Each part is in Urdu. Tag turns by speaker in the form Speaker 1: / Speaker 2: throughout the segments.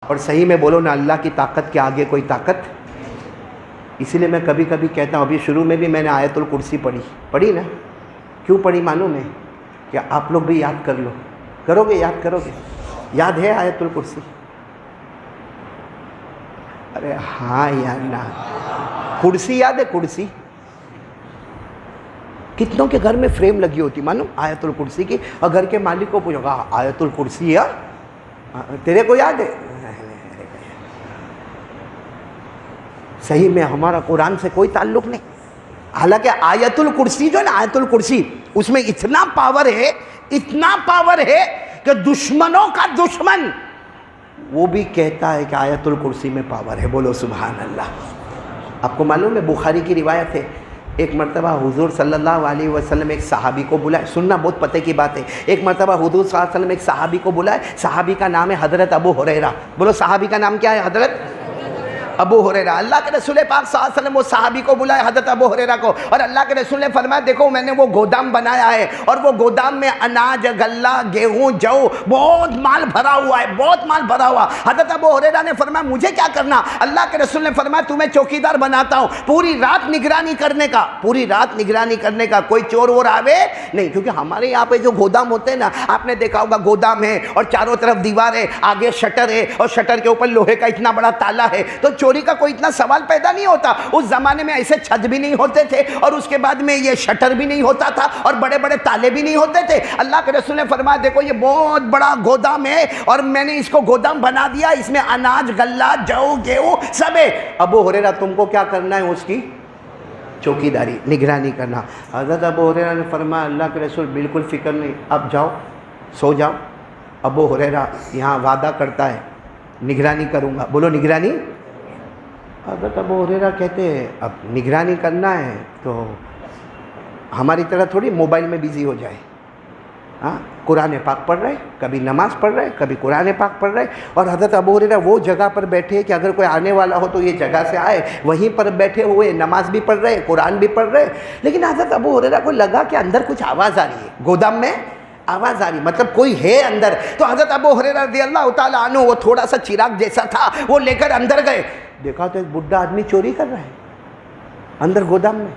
Speaker 1: اور صحیح میں بولو نا، اللہ کی طاقت کے آگے کوئی طاقت. اسی لیے میں کبھی کبھی کہتا ہوں، ابھی شروع میں بھی میں نے آیت الکرسی پڑھی نا. کیوں پڑھی معلوم ہے؟ کہ آپ لوگ بھی یاد کر لو. کرو گے؟ یاد کرو گے؟ یاد ہے آیت الکرسی؟ ارے ہاں یا نا. کرسی یاد ہے؟ کرسی کتنوں کے گھر میں فریم لگی ہوتی معلوم آیت الکرسی کی، اور گھر کے مالک کو پوچھو گا آیت الکرسی ہے تیرے کو یاد ہے؟ صحیح میں ہمارا قرآن سے کوئی تعلق نہیں. حالانکہ آیت الکرسی جو ہے نا، آیت الکرسی اس میں اتنا پاور ہے کہ دشمنوں کا دشمن وہ بھی کہتا ہے کہ آیت الکرسی میں پاور ہے. بولو سبحان اللہ. آپ کو معلوم ہے بخاری کی روایت ہے، ایک مرتبہ حضور صلی اللہ علیہ وسلم ایک صحابی کو بلائے. سننا بہت پتہ کی بات ہے. ایک مرتبہ حضور صلی اللہ علیہ وسلم ایک صحابی کو بلائے. صحابی کا نام ہے حضرت ابو ہریرہ. بولو صحابی کا نام کیا ہے؟ حضرت ابو ہریرہ. اللہ کے رسول پاک صلی اللہ علیہ وسلم وہ صحابی کو بلائے، حضرت ابو ہریرہ کو، اور اللہ کے رسول نے فرمایا دیکھو میں نے وہ گودام بنایا ہے، اور وہ گودام میں اناج، غلہ، گیہوں، جو بہت مال بھرا ہوا ہے، بہت مال بھرا ہوا. حضرت ابو ہریرہ نے فرمایا مجھے کیا کرنا؟ اللہ کے رسول نے فرمایا تمہیں چوکیدار بناتا ہوں، پوری رات نگرانی کرنے کا کوئی چور وور آوے نہیں. کیونکہ ہمارے یہاں پہ جو گودام ہوتے ہیں نا، آپ نے دیکھا ہوگا گودام ہے اور چاروں طرف دیوار ہے، آگے شٹر ہے، اور شٹر کے اوپر لوہے کا اتنا بڑا تالا ہے، تو چوری کا کوئی اتنا سوال پیدا نہیں ہوتا. اس زمانے میں ایسے چھت بھی نہیں ہوتے تھے، اور اس کے بعد میں یہ شٹر بھی نہیں ہوتا تھا، اور بڑے بڑے تالے بھی نہیں ہوتے تھے. اللہ کے رسول نے فرمایا دیکھو یہ بہت بڑا گودام ہے، اور میں نے اس کو گودام بنا دیا، اس میں اناج، غلہ، جو، گیہوں سب ہے. ابو ہریرہ تم کو کیا کرنا ہے؟ اس کی چوکیداری، نگرانی کرنا. حضرت ابو ہریرہ نے فرمایا اللہ کے رسول بالکل فکر نہیں، اب جاؤ سو جاؤ. ابو ہریرہ یہاں وعدہ کرتا ہے نگرانی کروں گا. بولو نگرانی. حضرت ابو ہریرہ کہتے ہیں اب نگرانی کرنا ہے تو ہماری طرح تھوڑی موبائل میں بیزی ہو جائے. ہاں قرآن پاک پڑھ رہے، کبھی نماز پڑھ رہے، کبھی قرآن پاک پڑھ رہے. اور حضرت ابو ہریرہ وہ جگہ پر بیٹھے کہ اگر کوئی آنے والا ہو تو یہ جگہ سے آئے، وہیں پر بیٹھے ہوئے نماز بھی پڑھ رہے، قرآن بھی پڑھ رہے. لیکن حضرت ابو ہریرہ کو لگا کہ اندر کچھ آواز آ رہی ہے، گودام میں آواز آ رہی، مطلب کوئی ہے اندر. تو حضرت ابو ہریرہ رضی اللہ تعالیٰ عنہ وہ تھوڑا سا چراغ جیسا تھا وہ لے کر اندر گئے. دیکھا تو ایک بڈھا آدمی چوری کر رہا ہے اندر گودام میں.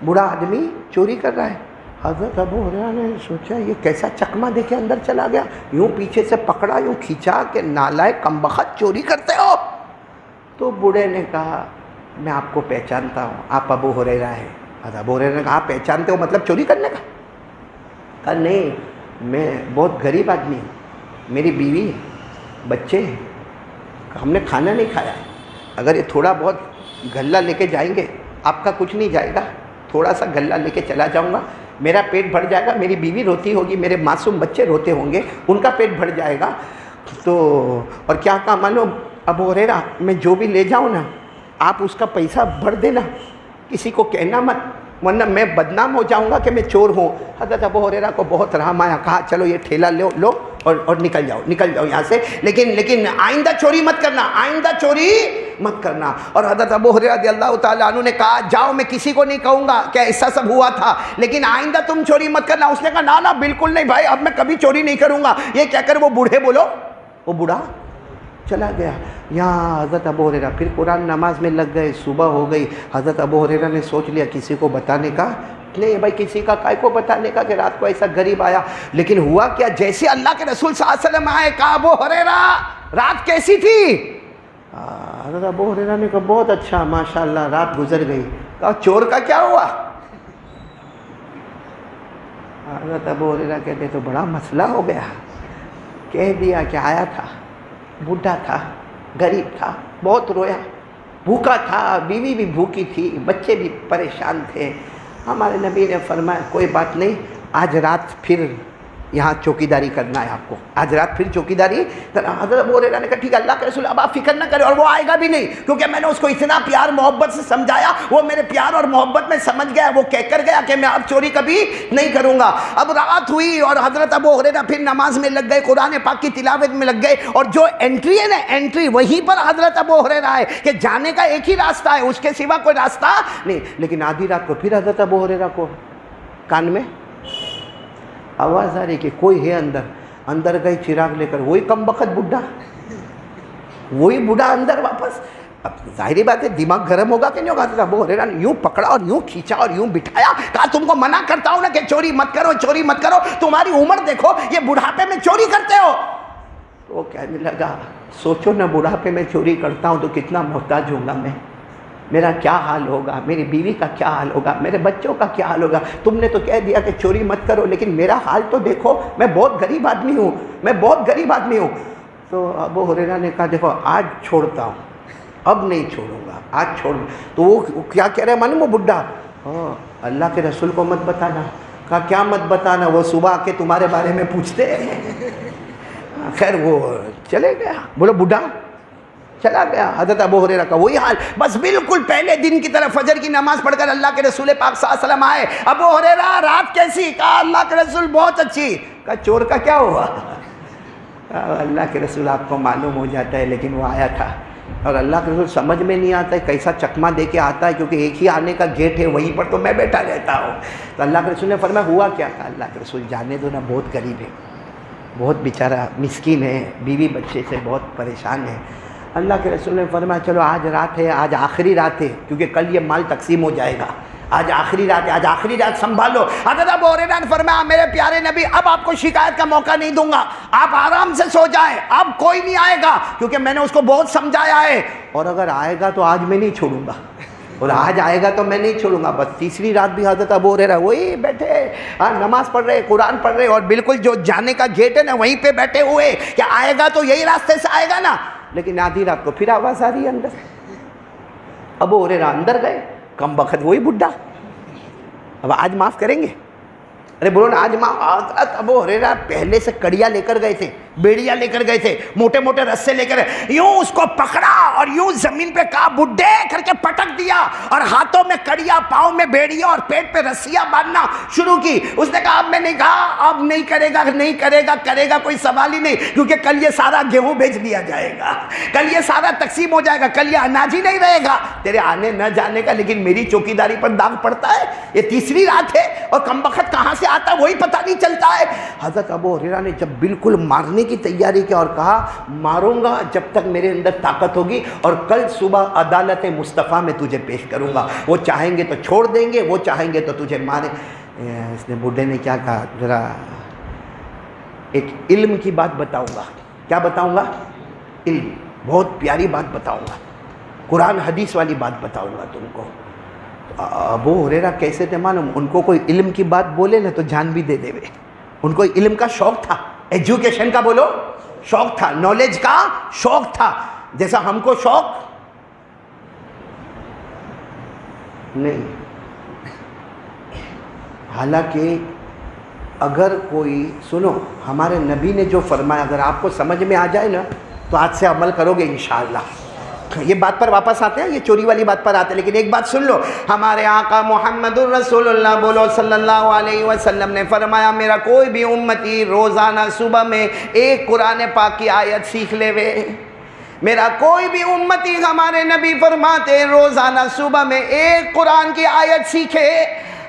Speaker 1: بوڑھا آدمی چوری کر رہا ہے. حضرت ابو ہریرہ نے سوچا یہ کیسا چکما دے کے اندر چلا گیا. یوں پیچھے سے پکڑا، یوں کھینچا کہ نالائق کمبخت چوری کرتے ہو. تو بوڑھے نے کہا میں آپ کو پہچانتا ہوں، آپ ابو ہریرہ ہیں. حضرت ابو ہریرہ نے کہا آپ پہچانتے ہو مطلب چوری کرنے کا؟ کہا نہیں، میں بہت غریب آدمی ہوں، میری بیوی ہے، بچے ہیں، ہم نے کھانا نہیں کھایا. اگر یہ تھوڑا بہت غلہ لے کے جائیں گے آپ کا کچھ نہیں جائے گا، تھوڑا سا غلہ لے کے چلا جاؤں گا، میرا پیٹ بھر جائے گا، میری بیوی روتی ہوگی، میرے معصوم بچے روتے ہوں گے، ان کا پیٹ بھر جائے گا. تو اور کیا کہا معلوم ابو ہریرہ، میں جو بھی لے جاؤں نا آپ اس کا پیسہ بھر دینا، کسی کو کہنا مت، ورنہ میں بدنام ہو جاؤں گا کہ میں چور ہوں. حضرت ابو ہریرہ کو بہت رحم آیا، کہا چلو یہ ٹھیلا لو اور نکل جاؤ یہاں سے، لیکن آئندہ چوری مت کرنا. اور حضرت ابو ہریرہ رضی اللہ تعالیٰ عنہ نے کہا جاؤ، میں کسی کو نہیں کہوں گا کہ ایسا سب ہوا تھا، لیکن آئندہ تم چوری مت کرنا. اس نے کہا نا بالکل نہیں بھائی، اب میں کبھی چوری نہیں کروں گا. یہ کہہ کر وہ بوڑھا چلا گیا. یہاں حضرت ابو ہریرہ پھر قرآن نماز میں لگ گئے. صبح ہو گئی. حضرت ابو ہریرہ نے سوچ لیا کسی کو بتانے کا نہیں بھائی، کسی کا کائے کو بتانے کا کہ رات کو ایسا غریب آیا. لیکن ہوا کیا، جیسے اللہ کے رسول صلی اللہ علیہ وسلم آئے کہا ابو ہریرہ رات کیسی تھی؟ حضرت ابو ہریرہ نے کہا بہت اچھا ماشاءاللہ، رات گزر گئی. کہا چور کا کیا ہوا؟ حضرت ابو ہریرہ کہتے تو بڑا مسئلہ ہو گیا. کہہ دیا کہ آیا تھا، بوڑھا تھا، غریب تھا، بہت رویا، بھوکا تھا، بیوی بھی بھوکی تھی، بچے بھی پریشان تھے. ہمارے نبی نے فرمایا کوئی بات نہیں، آج رات پھر یہاں چوکیداری کرنا ہے آپ کو، آج رات پھر چوکیداری کرنا. حضرت ابو ہریرہ نے کہا ٹھیک ہے اللہ کے رسول اب آپ فکر نہ کریں، اور وہ آئے گا بھی نہیں کیونکہ میں نے اس کو اتنا پیار محبت سے سمجھایا، وہ میرے پیار اور محبت میں سمجھ گیا، وہ کہہ کر گیا کہ میں اب چوری کبھی نہیں کروں گا. اب رات ہوئی اور حضرت ابو ہریرہ پھر نماز میں لگ گئے، قرآن پاک کی تلاوت میں لگ گئے. اور جو انٹری ہے نا، انٹری وہیں پر حضرت ابو ہریرہ ہے کہ جانے کا ایک ہی راستہ ہے، اس کے سوا کوئی راستہ نہیں. لیکن آدھی رات کو پھر حضرت ابو ہریرہ کو کان میں آواز آ رہی کہ کوئی ہے اندر گئے چراغ لے کر، وہی کم بخت بڈھا وہی بوڑھا اندر واپس. اب ظاہری بات ہے دماغ گرم ہوگا کہ نہیں ہوگا. حضرت ابو ہریرہ نے یوں پکڑا اور یوں کھینچا اور یوں بٹھایا, کہا تم کو منع کرتا ہوں نا کہ چوری مت کرو, چوری مت کرو, تمہاری عمر دیکھو, یہ بڑھاپے میں چوری کرتے ہو. تو وہ کہنے لگا سوچو نا, بڑھاپے میں چوری کرتا ہوں تو کتنا محتاج ہوں گا میں, میرا کیا حال ہوگا, میری بیوی کا کیا حال ہوگا, میرے بچوں کا کیا حال ہوگا. تم نے تو کہہ دیا کہ چوری مت کرو, لیکن میرا حال تو دیکھو, میں بہت غریب آدمی ہوں, میں بہت غریب آدمی ہوں. تو ابو ہریرہ نے کہا دیکھو آج چھوڑتا ہوں, اب نہیں چھوڑوں گا, آج چھوڑ. تو وہ کیا کہہ رہے معلوم, وہ بڈھا, اللہ کے رسول کو مت بتانا. کہا کیا مت بتانا, وہ صبح آ کے تمہارے بارے میں پوچھتے ہیں. خیر وہ چلے گیا, بولو بڈھا چلا گیا. حضرت ابو ہریرہ کا وہی حال, بس بالکل پہلے دن کی طرح فجر کی نماز پڑھ کر اللہ کے رسول پاک صلی اللہ علیہ وسلم آئے. ابو ہریرہ رات کیسی؟ کہا اللہ کے رسول بہت اچھی. کہا چور کا کیا ہوا؟ اللہ کے رسول آپ کو معلوم ہو جاتا ہے, لیکن وہ آیا تھا اور اللہ کے رسول سمجھ میں نہیں آتا ہے کیسا چکما دے کے آتا ہے, کیونکہ ایک ہی آنے کا گیٹ ہے, وہیں پر تو میں بیٹھا رہتا ہوں. تو اللہ کے رسول نے فرمایا ہوا کیا؟ کہا اللہ کے رسول جانے دو نا, بہت غریب ہے, بہت بیچارہ مسکین ہے, بیوی بچے سے بہت پریشان ہے. اللہ کے رسول نے فرمایا چلو آج رات ہے, آج آخری رات ہے, کیونکہ کل یہ مال تقسیم ہو جائے گا, آج آخری رات ہے, آج آخری رات سنبھالو. حضرت ابو ہریرہ نے فرمایا میرے پیارے نبی اب آپ کو شکایت کا موقع نہیں دوں گا, آپ آرام سے سو جائیں, اب کوئی نہیں آئے گا, کیونکہ میں نے اس کو بہت سمجھایا ہے, اور اگر آئے گا تو آج میں نہیں چھوڑوں گا, اور آج آئے گا تو میں نہیں چھوڑوں گا. بس تیسری رات بھی حضرت ابو ہریرہ وہی بیٹھے, نماز پڑھ رہے, قرآن پڑھ رہے, اور بالکل جو جانے کا گیٹ ہے نا وہیں پہ بیٹھے ہوئے کہ آئے گا تو یہی راستے سے آئے گا نا. لیکن آدھی رات کو پھر آواز آ رہی ہے اندر. ابو ہریرہ اندر گئے, کم بخت وہی بڈھا. اب آج معاف کریں گے؟ ارے بولو نا آج معاف. ابو ہریرہ پہلے سے کڑیاں لے کر گئے تھے, بیڑیاں لے کر گئے تھے, موٹے موٹے رسے لے کر, یوں اس کو پکڑا اور یوں زمین پہ کہا بڈھے کر کے پٹک دیا, اور ہاتھوں میں کڑیاں, پاؤں میں بیڑیاں, اور پیٹ پہ رسیاں باندھنا شروع کی. اس نے کہا اب میں نے کہا اب نہیں کرے گا, نہیں کرے گا, کرے گا کوئی سوال ہی نہیں, کیونکہ کل یہ سارا گیہوں بیچ دیا جائے گا, کل یہ سارا تقسیم ہو جائے گا, کل یہ اناج ہی نہیں رہے گا تیرے آنے نہ جانے کا, لیکن میری چوکیداری پر داغ پڑتا ہے. یہ تیسری رات ہے اور کم بخت کہاں سے آتا ہے وہی پتہ نہیں چلتا ہے. حضرت ابو ہریرہ نے جب بالکل مارنے کی تیاری کی اور کہا ماروں گا جب تک میرے اندر طاقت ہوگی, اور کل صبح عدالت مصطفیٰ میں تجھے پیش کروں گا, وہ چاہیں گے تو چھوڑ دیں گے, وہ چاہیں گے تو تجھے ماریں. اس نے بڈھے نے کیا کہا, ذرا ایک علم کی بات بتاؤں گا. کیا بتاؤں گا؟ علم, بہت پیاری بات بتاؤں گا, قرآن حدیث والی بات بتاؤں گا تم کو. ابو ہریرہ کیسے تھے معلوم, ان کو کوئی علم کی بات بولے نا تو جان بھی دے دے. ان کو علم کا شوق تھا, ایجوکیشن کا بولو شوق تھا, نالج کا شوق تھا, جیسا ہم کو شوق نہیں. حالانکہ اگر کوئی سنو, ہمارے نبی نے جو فرمایا اگر آپ کو سمجھ میں آ جائے نا تو آج سے عمل کرو گے انشاءاللہ. یہ بات پر واپس آتے ہیں, یہ چوری والی بات پر آتے ہیں, لیکن ایک بات سن لو, ہمارے آقا محمد الرسول اللہ بولو صلی اللہ علیہ وسلم نے فرمایا میرا کوئی بھی امتی روزانہ صبح میں ایک قرآن پاک کی آیت سیکھ لے وے. میرا کوئی بھی امتی, ہمارے نبی فرماتے روزانہ صبح میں ایک قرآن کی آیت سیکھے.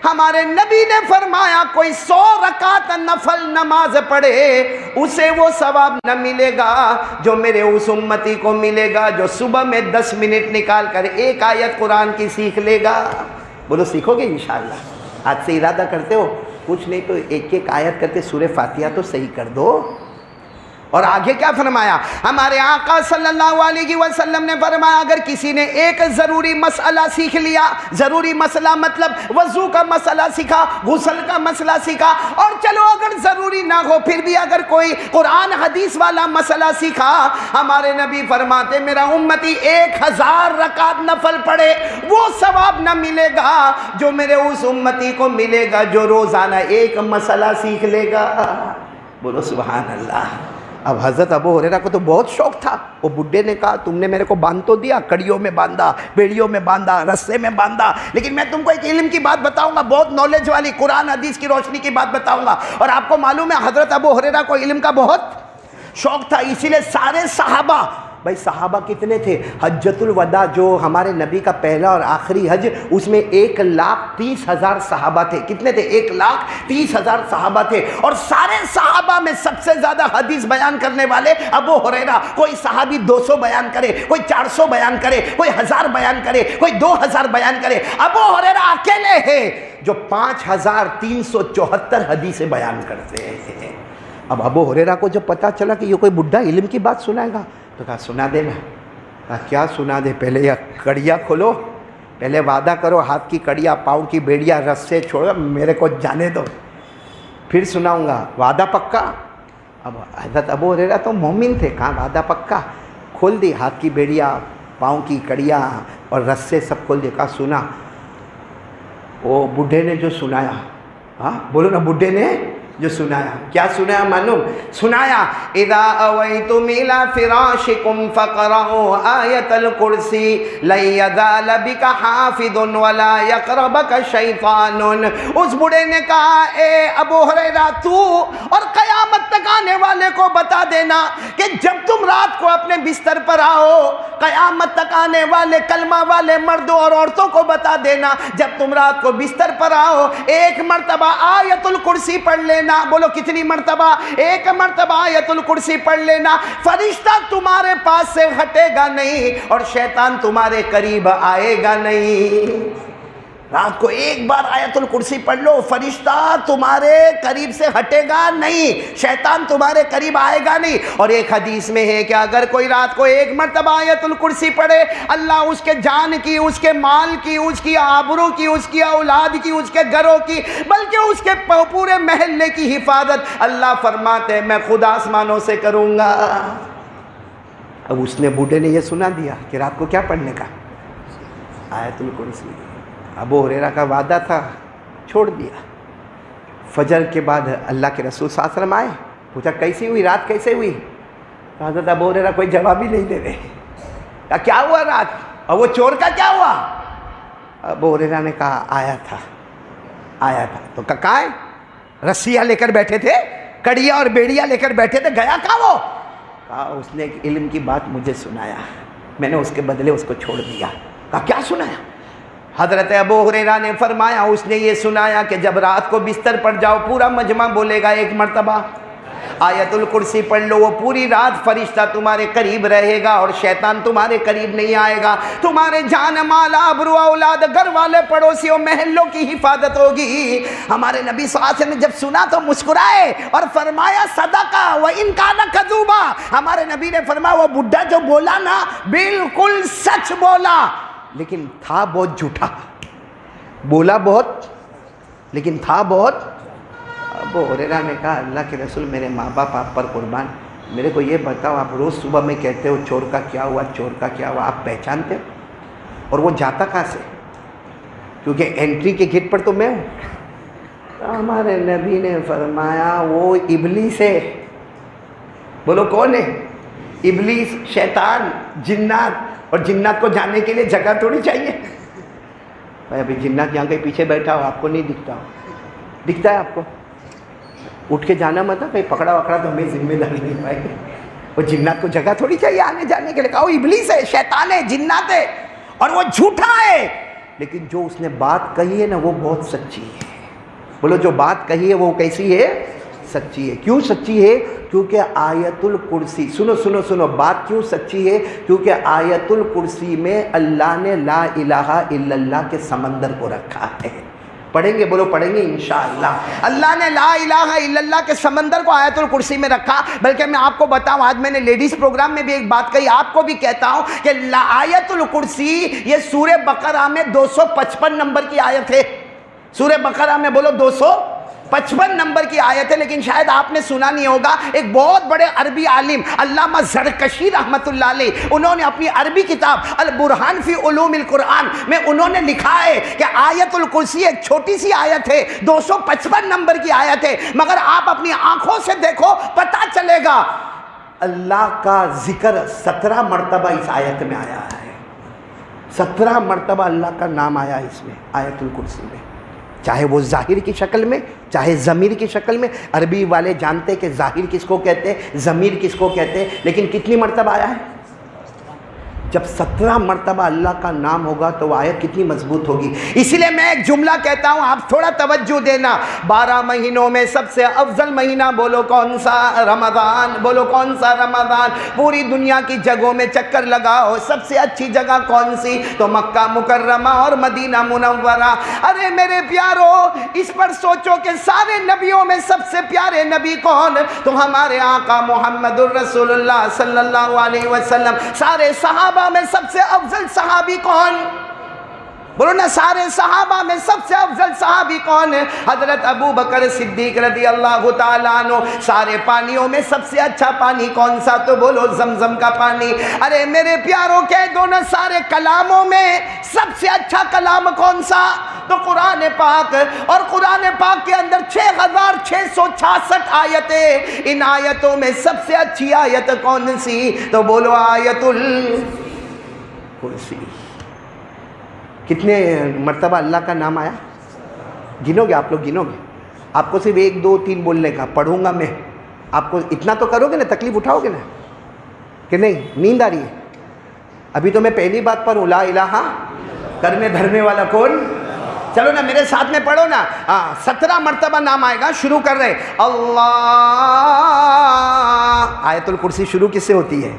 Speaker 1: ہمارے نبی نے فرمایا کوئی 100 رکعت نفل نماز پڑھے اسے وہ ثواب نہ ملے گا جو میرے اس امتی کو ملے گا جو صبح میں 10 منٹ نکال کر ایک آیت قرآن کی سیکھ لے گا. بولو سیکھو گے انشاءاللہ؟ آج سے ارادہ کرتے ہو, کچھ نہیں تو ایک ایک آیت کرتے سورہ فاتحہ تو صحیح کر دو. اور آگے کیا فرمایا ہمارے آقا صلی اللہ علیہ وسلم نے فرمایا اگر کسی نے ایک ضروری مسئلہ سیکھ لیا, ضروری مسئلہ مطلب وضو کا مسئلہ سیکھا, غسل کا مسئلہ سیکھا, اور چلو اگر ضروری نہ ہو پھر بھی اگر کوئی قرآن حدیث والا مسئلہ سیکھا, ہمارے نبی فرماتے میرا امتی 1000 رکعت نفل پڑھے وہ ثواب نہ ملے گا جو میرے اس امتی کو ملے گا جو روزانہ ایک مسئلہ سیکھ لے گا. بولو سبحان اللہ. اب حضرت ابو ہریرہ کو تو بہت شوق تھا. وہ بڈھے نے کہا تم نے میرے کو باندھ تو دیا, کڑیوں میں باندھا, بیڑیوں میں باندھا, رسے میں باندھا, لیکن میں تم کو ایک علم کی بات بتاؤں گا, بہت نالج والی, قرآن حدیث کی روشنی کی بات بتاؤں گا. اور آپ کو معلوم ہے حضرت ابو ہریرہ کو علم کا بہت شوق تھا, اسی لیے سارے صحابہ بھائی صحابہ کتنے تھے؟ حجۃ الوداع جو ہمارے نبی کا پہلا اور آخری حج، اس میں 1,30,000 صحابہ تھے۔ کتنے تھے؟ 1,30,000 صحابہ تھے، اور سارے صحابہ میں سب سے زیادہ حدیث بیان کرنے والے ابو ہریرہ۔ کوئی صحابی 200 بیان کرے، کوئی 400 بیان کرے، کوئی 1000 بیان کرے، کوئی 2000 بیان کرے، ابو ہریرہ اکیلے ہیں جو 5374 حدیثیں بیان کرتے ہیں۔ اب ابو ہریرہ کو جب پتا چلا کہ یہ کوئی بڈھا علم کی بات سنائے گا تو کہا سنا دے نا۔ کہا کیا سنا دے؟ پہلے یہ کڑیا کھولو، پہلے وعدہ کرو، ہاتھ کی کڑیا، پاؤں کی بیڑیاں رسے چھوڑو، میرے کو جانے دو، پھر سناؤں گا۔ وعدہ پکا؟ اب حضرت ابو ہریرہ تو مومن تھے، کہاں وعدہ پکا؟ کھول دی ہاتھ کی بیڑیاں، پاؤں کی کڑیاں اور رسے سب کھول دی۔ کہا سنا۔ وہ بڈھے نے جو سنایا، ہاں بولو نا، بڈھے نے جو سنایا، کیا سنایا معلوم؟ سنایا اذا اویتم الى فراشکم فقرؤوا آیۃ الکرسی لن یزال بک حافظ ولا یقربک شیطان۔ اس بوڑھے نے کہا اے ابو ہریرہ تو اور قیامت تک آنے والے کو بتا دینا کہ جب تم رات کو اپنے بستر پر آؤ، قیامت تک آنے والے کلمہ والے مردوں اور عورتوں کو بتا دینا، جب تم رات کو بستر پر آؤ ایک مرتبہ آیۃ الکرسی پڑھ لینا۔ بولو کتنی مرتبہ؟ ایک مرتبہ آیت الکرسی پڑھ لینا، فرشتہ تمہارے پاس سے ہٹے گا نہیں اور شیطان تمہارے قریب آئے گا نہیں۔ رات کو ایک بار آیت الکرسی پڑھ لو، فرشتہ تمہارے قریب سے ہٹے گا نہیں، شیطان تمہارے قریب آئے گا نہیں۔ اور ایک حدیث میں ہے کہ اگر کوئی رات کو ایک مرتبہ آیت الکرسی پڑھے، اللہ اس کے جان کی، اس کے مال کی، اس کی آبرو کی، اس کی اولاد کی، اس کے گھروں کی، بلکہ اس کے پورے محلے کی حفاظت اللہ فرماتے ہیں میں خود آسمانوں سے کروں گا۔ اب اس نے بوڑھے نے یہ سنا دیا کہ رات کو کیا پڑھنے کا؟ آیت الکرسی۔ ابو ہریرہ کا وعدہ تھا، چھوڑ دیا۔ فجر کے بعد اللہ کے رسول صلی اللہ علیہ وسلم آئے، پوچھا کیسی ہوئی رات، کیسے ہوئی؟ حضرت ابو ہریرہ کوئی جواب ہی نہیں دے رہے۔ کہا کیا ہوا رات؟ اور وہ چور کا کیا ہوا؟ ابو ہریرہ نے کہا آیا تھا۔ تو کہاں ہے؟ رسیاں لے کر بیٹھے تھے، کڑیاں اور بیڑیاں لے کر بیٹھے تھے، گیا کہاں وہ؟ کہا اس نے ایک علم کی بات مجھے سنایا، میں نے اس کے بدلے اس کو چھوڑ دیا۔ کہا کیا سنایا؟ حضرت ابو ہریرہ نے فرمایا اس نے یہ سنایا کہ جب رات کو بستر پر جاؤ، پورا مجمع بولے گا ایک مرتبہ آیت الکرسی پڑھ لو، وہ پوری رات فرشتہ تمہارے قریب رہے گا اور شیطان تمہارے قریب نہیں آئے گا، تمہارے جان مال آبرو اولاد گھر والے پڑوسیوں محلوں کی حفاظت ہوگی۔ ہمارے نبی صلی اللہ علیہ وسلم نے جب سنا تو مسکرائے اور فرمایا صدقہ وَإِن كَانَ كَذُوبًا۔ ہمارے نبی نے فرمایا وہ بڈھا جو بولا نا بالکل سچ بولا، لیکن تھا بہت جھوٹا، بولا بہت لیکن تھا بہت۔ ابو ہریرہ نے کہا اللہ کے رسول میرے ماں باپ آپ پر قربان، میرے کو یہ بتاؤ آپ روز صبح میں کہتے ہو چور کا کیا ہوا، چور کا کیا ہوا، آپ پہچانتے ہو؟ اور وہ جاتا کہاں سے؟ کیونکہ انٹری کے گیٹ پر تو میں ہوں۔ ہمارے نبی نے فرمایا وہ ابلیس ہے۔ بولو کون ہے؟ ابلیس، شیطان، جنات۔ اور جنات کو جانے کے لیے جگہ تھوڑی چاہیے بھائی، ابھی جنات یہاں کہیں پیچھے بیٹھا ہو، آپ کو نہیں دکھتا ہو، دکھتا ہے آپ کو؟ اٹھ کے جانا مت، کہیں پکڑا وکڑا تو ہمیں ذمہ داری نہیں بھائی۔ وہ جنات کو جگہ تھوڑی چاہیے آنے جانے کے لیے، کہا وہ ابلیس ہے، شیطان ہے، جنات ہے، اور وہ جھوٹا ہے۔ لیکن جو اس نے بات کہی ہے نا وہ بہت سچی ہے۔ بولو جو بات کہی ہے وہ کیسی ہے؟ سچی ہے۔ کیوں سچی ہے؟ کیونکہ آیت الکرسی، سنو بات کیوں سچی ہے؟ کیونکہ آیت الکرسی میں اللہ نے لا الہ الا اللہ کے سمندر کو رکھا ہے۔ پڑھیں گے؟ بولو پڑھیں گے انشاءاللہ۔ اللہ نے لا الہ الا اللہ کے سمندر کو آیت الکرسی میں رکھا۔ بلکہ میں آپ کو بتاؤں، آج میں نے لیڈیز پروگرام میں بھی ایک بات کہی، آپ کو بھی کہتا ہوں کہ آیت الکرسی یہ سورہ بقرہ میں 255 نمبر کی آیت ہے۔ سورہ بقرہ میں بولو 255 نمبر کی آیت ہے۔ لیکن شاید آپ نے سنا نہیں ہوگا، ایک بہت بڑے عربی عالم علامہ زرکشی رحمۃ اللہ علیہ، انہوں نے اپنی عربی کتاب البرہان فی علوم القرآن میں انہوں نے لکھا ہے کہ آیت الکرسی ایک چھوٹی سی آیت ہے، 255 نمبر کی آیت ہے، مگر آپ اپنی آنکھوں سے دیکھو پتہ چلے گا اللہ کا ذکر 17 مرتبہ اس آیت میں آیا ہے۔ 17 مرتبہ اللہ کا نام آیا اس میں، آیت الکرسی میں، چاہے وہ ظاہر کی شکل میں چاہے ضمیر کی شکل میں۔ عربی والے جانتے کہ ظاہر کس کو کہتے ہیں، ضمیر کس کو کہتے ہیں، لیکن کتنی مرتبہ آیا ہے؟ جب 17 مرتبہ اللہ کا نام ہوگا تو وہ آیت کتنی مضبوط ہوگی. اسی لیے میں ایک جملہ کہتا ہوں, آپ تھوڑا توجہ دینا. 12 مہینوں میں سب سے افضل مہینہ بولو کون سا؟ رمضان. بولو کون سا؟ رمضان. پوری دنیا کی جگہوں میں چکر لگاؤ, سب سے اچھی جگہ کون سی؟ تو مکہ مکرمہ اور مدینہ منورہ. ارے میرے پیارو, اس پر سوچو کہ سارے نبیوں میں سب سے پیارے نبی کون؟ تو ہمارے آقا محمد الرسول اللہ صلی اللہ علیہ وسلم. سارے صحابہ میں سب سے افضل صحابی کون؟ بولو نا, سارے صحابہ میں سب سے افضل صحابی کون ہے؟ حضرت ابو بکر صدیق رضی اللہ تعالیٰ عنہ. سارے پانیوں میں سب سے اچھا پانی کون سا؟ تو بولو زمزم کا پانی. ارے میرے پیاروں کہہ دو نا, سارے کلاموں میں سب سے اچھا کلام کون سا؟ تو قرآن پاک. اور قرآن پاک کے اندر 6666 آیتیں. ان آیتوں میں سب سے اچھی آیت کون سی؟ تو بولو آیت الکرسی. کتنے مرتبہ اللہ کا نام آیا؟ گنو گے آپ لوگ؟ گنو گے؟ آپ کو صرف 1 2 3 بولنے کا. پڑھوں گا میں, آپ کو اتنا تو کرو گے نا, تکلیف اٹھاؤ گے نا کہ نہیں؟ نیند آ رہی ہے؟ ابھی تو میں پہلی بات پر لا الہ کرنے دھرنے والا کون؟ چلو نا میرے ساتھ میں پڑھو نا. 17 مرتبہ نام آئے گا. شروع کر رہے اللہ. آیت الکرسی شروع کس سے ہوتی ہے؟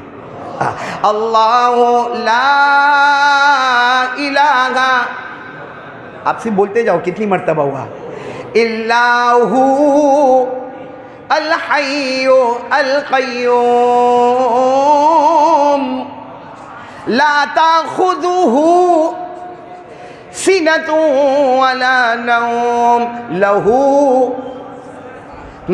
Speaker 1: اللہ لا الہ. آپ سے بولتے جاؤ کتنی مرتبہ ہوا؟ الا ہو الحی القیوم لا تاخذہ سنۃ ولا نوم لہ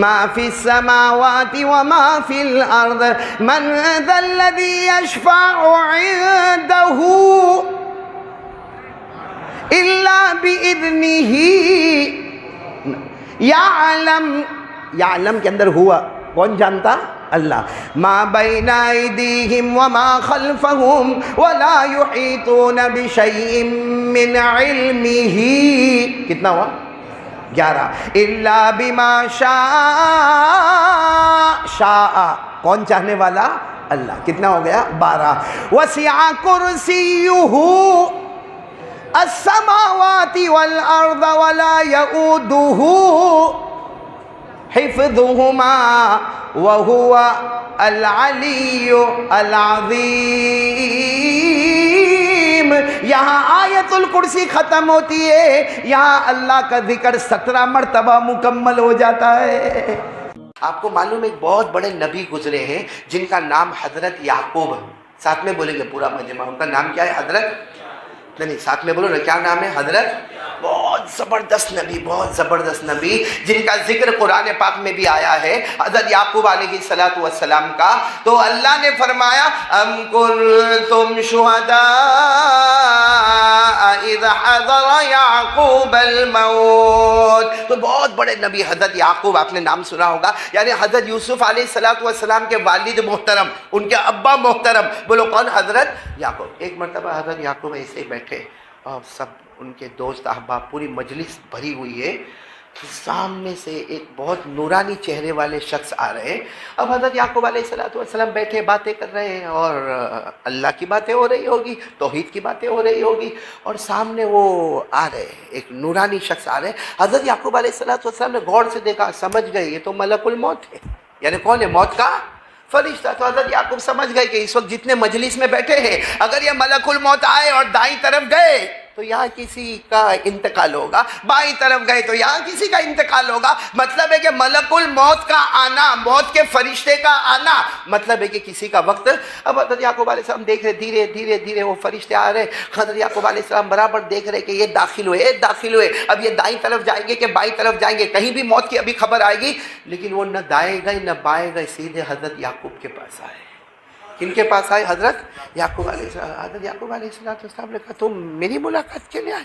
Speaker 1: ما فی السماوات وما فی الارض من ذا الذی یشفع عنده الا باذنہ. یعلم کے اندر ہوا کون جانتا؟ اللہ. ما بین ایدیہم وما خلفہم ولا یحیطون بشیء من علمہ. کتنا ہوا؟ 11. الا بما شاء. کون چاہنے والا؟ اللہ. کتنا ہو گیا؟ 12. وسع کرسیہ السماوات والارض ولا یؤودہ حفظہما وہو العلی العظیم. یہاں آیت الکرسی ختم ہوتی ہے, یہاں اللہ کا ذکر 17 مرتبہ مکمل ہو جاتا ہے. آپ کو معلوم ہے ایک بہت بڑے نبی گزرے ہیں جن کا نام حضرت یعقوب. ساتھ میں بولیں گے پورا مجمع. ان کا نام کیا ہے؟ حضرت نہیں, ساتھ میں بولو نا, کیا نام ہے؟ حضرت. بہت زبردست نبی, بہت زبردست نبی جن کا ذکر قرآن پاک میں بھی آیا ہے, حضرت یعقوب علیہ السلام کا. تو اللہ نے فرمایا ام کنتم شہداء اذ حضر یعقوب الموت. تو بہت بڑے نبی حضرت یعقوب, آپ نے نام سنا ہوگا, یعنی حضرت یوسف علیہ السلام کے والد محترم, ان کے ابا محترم. بولو کون؟ حضرت یعقوب. ایک مرتبہ حضرت یعقوب ایسے بیٹھے اور سب ان کے دوست احباب, پوری مجلس بھری ہوئی ہے. سامنے سے ایک بہت نورانی چہرے والے شخص آ رہے ہیں. اب حضرت یعقوب علیہ السلام بیٹھے باتیں کر رہے ہیں, اور اللہ کی باتیں ہو رہی ہوگی, توحید کی باتیں ہو رہی ہوگی, اور سامنے وہ آ رہے ہیں, ایک نورانی شخص آ رہے ہیں. حضرت یعقوب علیہ السلام نے غور سے دیکھا, سمجھ گئے یہ تو ملک الموت ہے. یعنی کون ہے؟ موت کا فرشتہ. تو حضرت یعقوب سمجھ گئے کہ اس وقت جتنے مجلس میں بیٹھے ہیں, اگر یہ ملک الموت آئے اور دائیں طرف گئے تو یہاں کسی کا انتقال ہوگا, بائیں طرف گئے تو یہاں کسی کا انتقال ہوگا. مطلب ہے کہ ملک الموت کا آنا, موت کے فرشتے کا آنا, مطلب ہے کہ کسی کا وقت. اب حضرت یعقوب علیہ السلام دیکھ رہے, دھیرے دھیرے دھیرے وہ فرشتے آ رہے. حضرت یعقوب علیہ السلام برابر دیکھ رہے کہ یہ داخل ہوئے. اب یہ دائیں طرف جائیں گے کہ بائیں طرف جائیں گے, کہیں بھی موت کی ابھی خبر آئے گی. لیکن وہ نہ دائیں گئے نہ بائیں گئے, سیدھے حضرت یعقوب کے پاس آئے. کن کے پاس آئے؟ حضرت یعقوب علیہ السلام. حضرت یعقوب علیہ السلام نے کہا تم میری ملاقات کے لیے آئے؟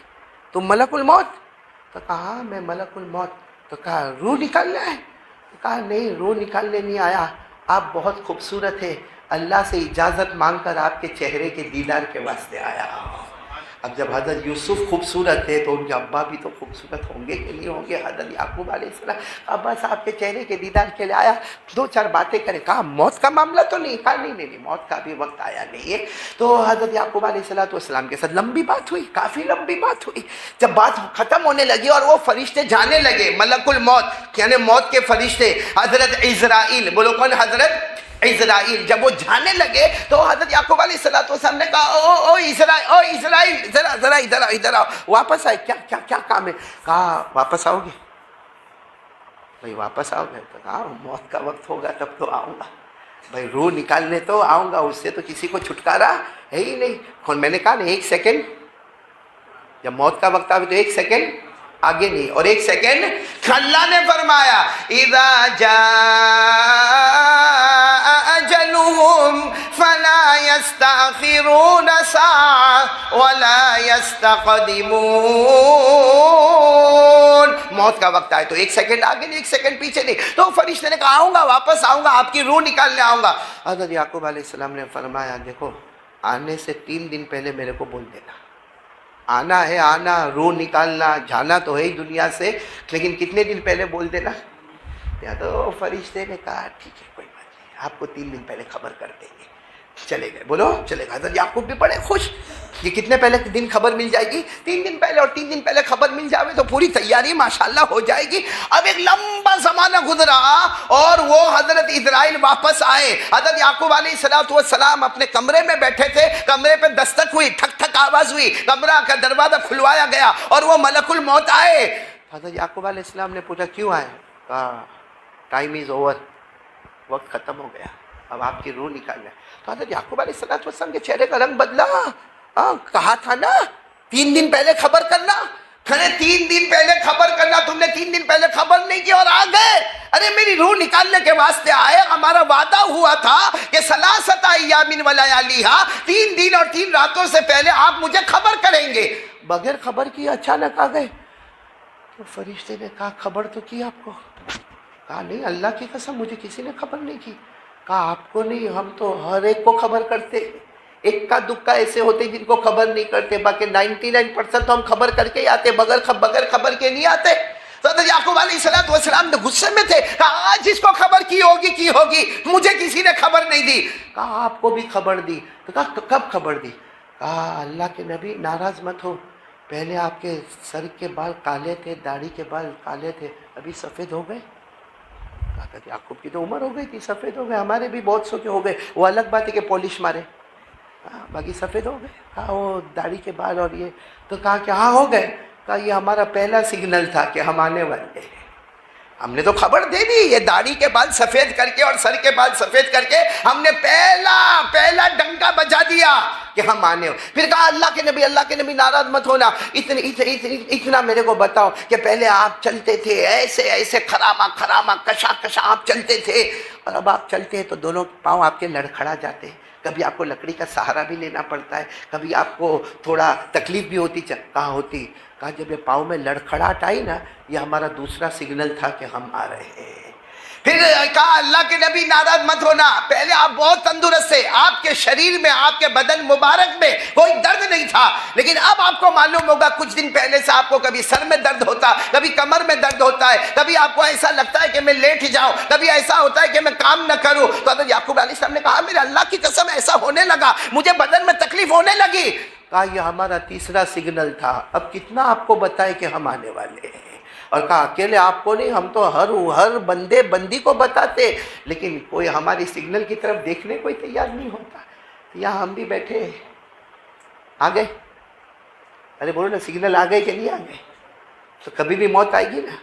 Speaker 1: تم ملک الموت؟ تو کہا میں ملک الموت. تو کہا روح نکالنا ہے؟ تو کہا نہیں, روح نکالنے نہیں آیا, آپ بہت خوبصورت ہیں, اللہ سے اجازت مانگ کر آپ کے چہرے کے دیدار کے واسطے آیا. اب جب حضرت یوسف خوبصورت تھے تو ان کے ابا بھی تو خوبصورت ہوں گے کہ نہیں ہوں گے. حضرت یعقوب علیہ السلام ابا صاحب کے چہرے کے دیدار کے لیے آیا, دو چار باتیں کرے. کہا موت کا معاملہ تو نہیں؟ کہا نہیں موت کا بھی وقت آیا نہیں ہے. تو حضرت یعقوب علیہ السلام کے ساتھ لمبی بات ہوئی, کافی لمبی بات ہوئی. جب بات ختم ہونے لگی اور وہ فرشتے جانے لگے, ملک الموت یعنی موت کے فرشتے, حضرت عزرائیل, بولو کون؟ حضرت اسرائیل. جب وہ جانے لگے تو حضرت یعقوب علیہ السلام نے کہا او اسرائیل ذرا ادھر آؤ. واپس آئے. کیا کام ہے؟ کہا واپس آؤ گے؟ بھائی واپس آؤ گے؟ تو کہا موت کا وقت ہوگا تب تو آؤں گا بھائی, روح نکالنے تو آؤں گا, اس سے تو کسی کو چھٹکارا ہے ہی نہیں. میں نے کہا نا ایک سیکنڈ, جب موت کا وقت آئے تو ایک سیکنڈ آگے نہیں, اور ایک سیکنڈ اللہ نے فرمایا اذا جاء اجلهم فلا يستأخرون ساعة ولا يستقدمون. موت کا وقت آئے تو ایک سیکنڈ آگے نہیں, ایک سیکنڈ پیچھے نہیں. تو فرشتے نے کہا آؤں گا, واپس آؤں گا, آپ کی روح نکالنے آؤں گا. حضرت یعقوب علیہ السلام نے فرمایا دیکھو آنے سے 3 دن پہلے میرے کو بول دینا. آنا ہے, آنا, روح نکالنا, جانا تو ہے ہی دنیا سے, لیکن کتنے دن پہلے بول دینا. یا تو فرشتے نے کہا ٹھیک ہے کوئی بات نہیں, آپ کو 3 دن پہلے خبر کر دیں گے. چلے گئے. بولو چلے گئے. حضرت یعقوب بھی بڑے خوش, یہ کتنے پہلے دن خبر مل جائے گی؟ 3 دن پہلے. اور 3 دن پہلے خبر مل جاوے تو پوری تیاری ماشاءاللہ ہو جائے گی. اب ایک لمبا زمانہ گزرا اور وہ حضرت اسرائیل واپس آئے. حضرت یعقوب علیہ السلام اپنے کمرے میں بیٹھے تھے, کمرے پہ دستک ہوئی, ٹھک ٹھک آواز ہوئی, کمرہ کا دروازہ کھلوایا گیا اور وہ ملک الموت آئے. حضرت یعقوب علیہ السلام نے پوچھا کیوں آئے؟ کہا ٹائم از اوور, وقت ختم ہو گیا, اب آپ کی روح نکالنا ہے. تو حضرت یعقوب علیہ السلام کے چہرے کا رنگ بدلا. کہا تھا نا 3 دن پہلے خبر کرنا, 3 دن پہلے خبر کرنا, تم نے 3 دن پہلے خبر نہیں کی اور آ گئے. ارے میری روح نکالنے کے واسطے آئے, ہمارا وعدہ ہوا تھا کہ ثلاثۃ ایام ولیالیہا, 3 دن اور 3 راتوں سے پہلے آپ مجھے خبر کریں گے. بغیر خبر کی اچانک آ گئے. تو فرشتے نے کہا خبر تو کی آپ کو؟ کہا نہیں اللہ کی قسم مجھے کسی نے خبر نہیں کی. کہا آپ کو نہیں, ہم تو ہر ایک کو خبر کرتے, ایک کا دکھا ایسے ہوتے جن کو خبر نہیں کرتے, باقی 99% تو ہم خبر کر کے ہی آتے, بغیر خبر کے نہیں آتے. حضرت یعقوب علیہ السلام نے غصے میں تھے. کہا آج جس کو خبر کی ہوگی, مجھے کسی نے خبر نہیں دی. کہا آپ کو بھی خبر دی. تو کہا کب خبر دی؟ کہا اللہ کے نبی ناراض مت ہو, پہلے آپ کے سر کے بال کالے تھے, داڑھی کے بال کالے تھے, ابھی سفید ہو گئے. حضرت یعقوب کی تو عمر ہو گئی تھی, سفید ہو گئے. ہمارے بھی بہت سو کے ہو گئے, وہ الگ بات ہے کہ پالش مارے, باقی سفید ہو گئے. کہا وہ داڑھی کے بال اور یہ, تو کہا کہ ہاں ہو گئے. کہا یہ ہمارا پہلا سگنل تھا کہ ہم آنے والے ہیں, ہم نے تو خبر دے دی. یہ داڑھی کے بال سفید کر کے اور سر کے بال سفید کر کے ہم نے پہلا ڈنکا بجا دیا کہ ہم آنے ہو. پھر کہا اللہ کے نبی ناراض مت ہونا, اتنا میرے کو بتاؤ کہ پہلے آپ چلتے تھے ایسے خراما کشا آپ چلتے تھے, اور اب آپ چلتے ہیں تو دونوں پاؤں آپ کے لڑکھڑا جاتے ہیں, کبھی آپ کو لکڑی کا سہارا بھی لینا پڑتا ہے, کبھی آپ کو تھوڑا تکلیف بھی ہوتی. کہاں ہوتی؟ کہا جب یہ پاؤں میں لڑکھڑاہٹ آئی نا, یہ ہمارا دوسرا سگنل تھا کہ ہم آ رہے ہیں. پھر کہا اللہ کے نبی ناراض مت ہونا, پہلے آپ بہت تندرست تھے, آپ کے شریر میں, آپ کے بدن مبارک میں کوئی درد نہیں تھا, لیکن اب آپ کو معلوم ہوگا کچھ دن پہلے سے آپ کو کبھی سر میں درد ہوتا, کبھی کمر میں درد ہوتا ہے, کبھی آپ کو ایسا لگتا ہے کہ میں لیٹ جاؤں, کبھی ایسا ہوتا ہے کہ میں کام نہ کروں. تو حضرت یعقوب علیہ السلام نے کہا میرے اللہ کی قسم ایسا ہونے لگا, مجھے بدن میں تکلیف ہونے لگی. کہا یہ ہمارا تیسرا سگنل تھا, اب کتنا آپ کو بتائے کہ ہم آنے والے ہیں. اور کہا اکیلے آپ کو نہیں, ہم تو ہر بندے بندی کو بتاتے, لیکن کوئی ہماری سگنل کی طرف دیکھنے کوئی تیار نہیں ہوتا. یہاں ہم بھی بیٹھے, آ گئے. ارے بولو نا سگنل آ گئے کہ نہیں آ گئے؟ تو کبھی بھی موت آئے گی نا.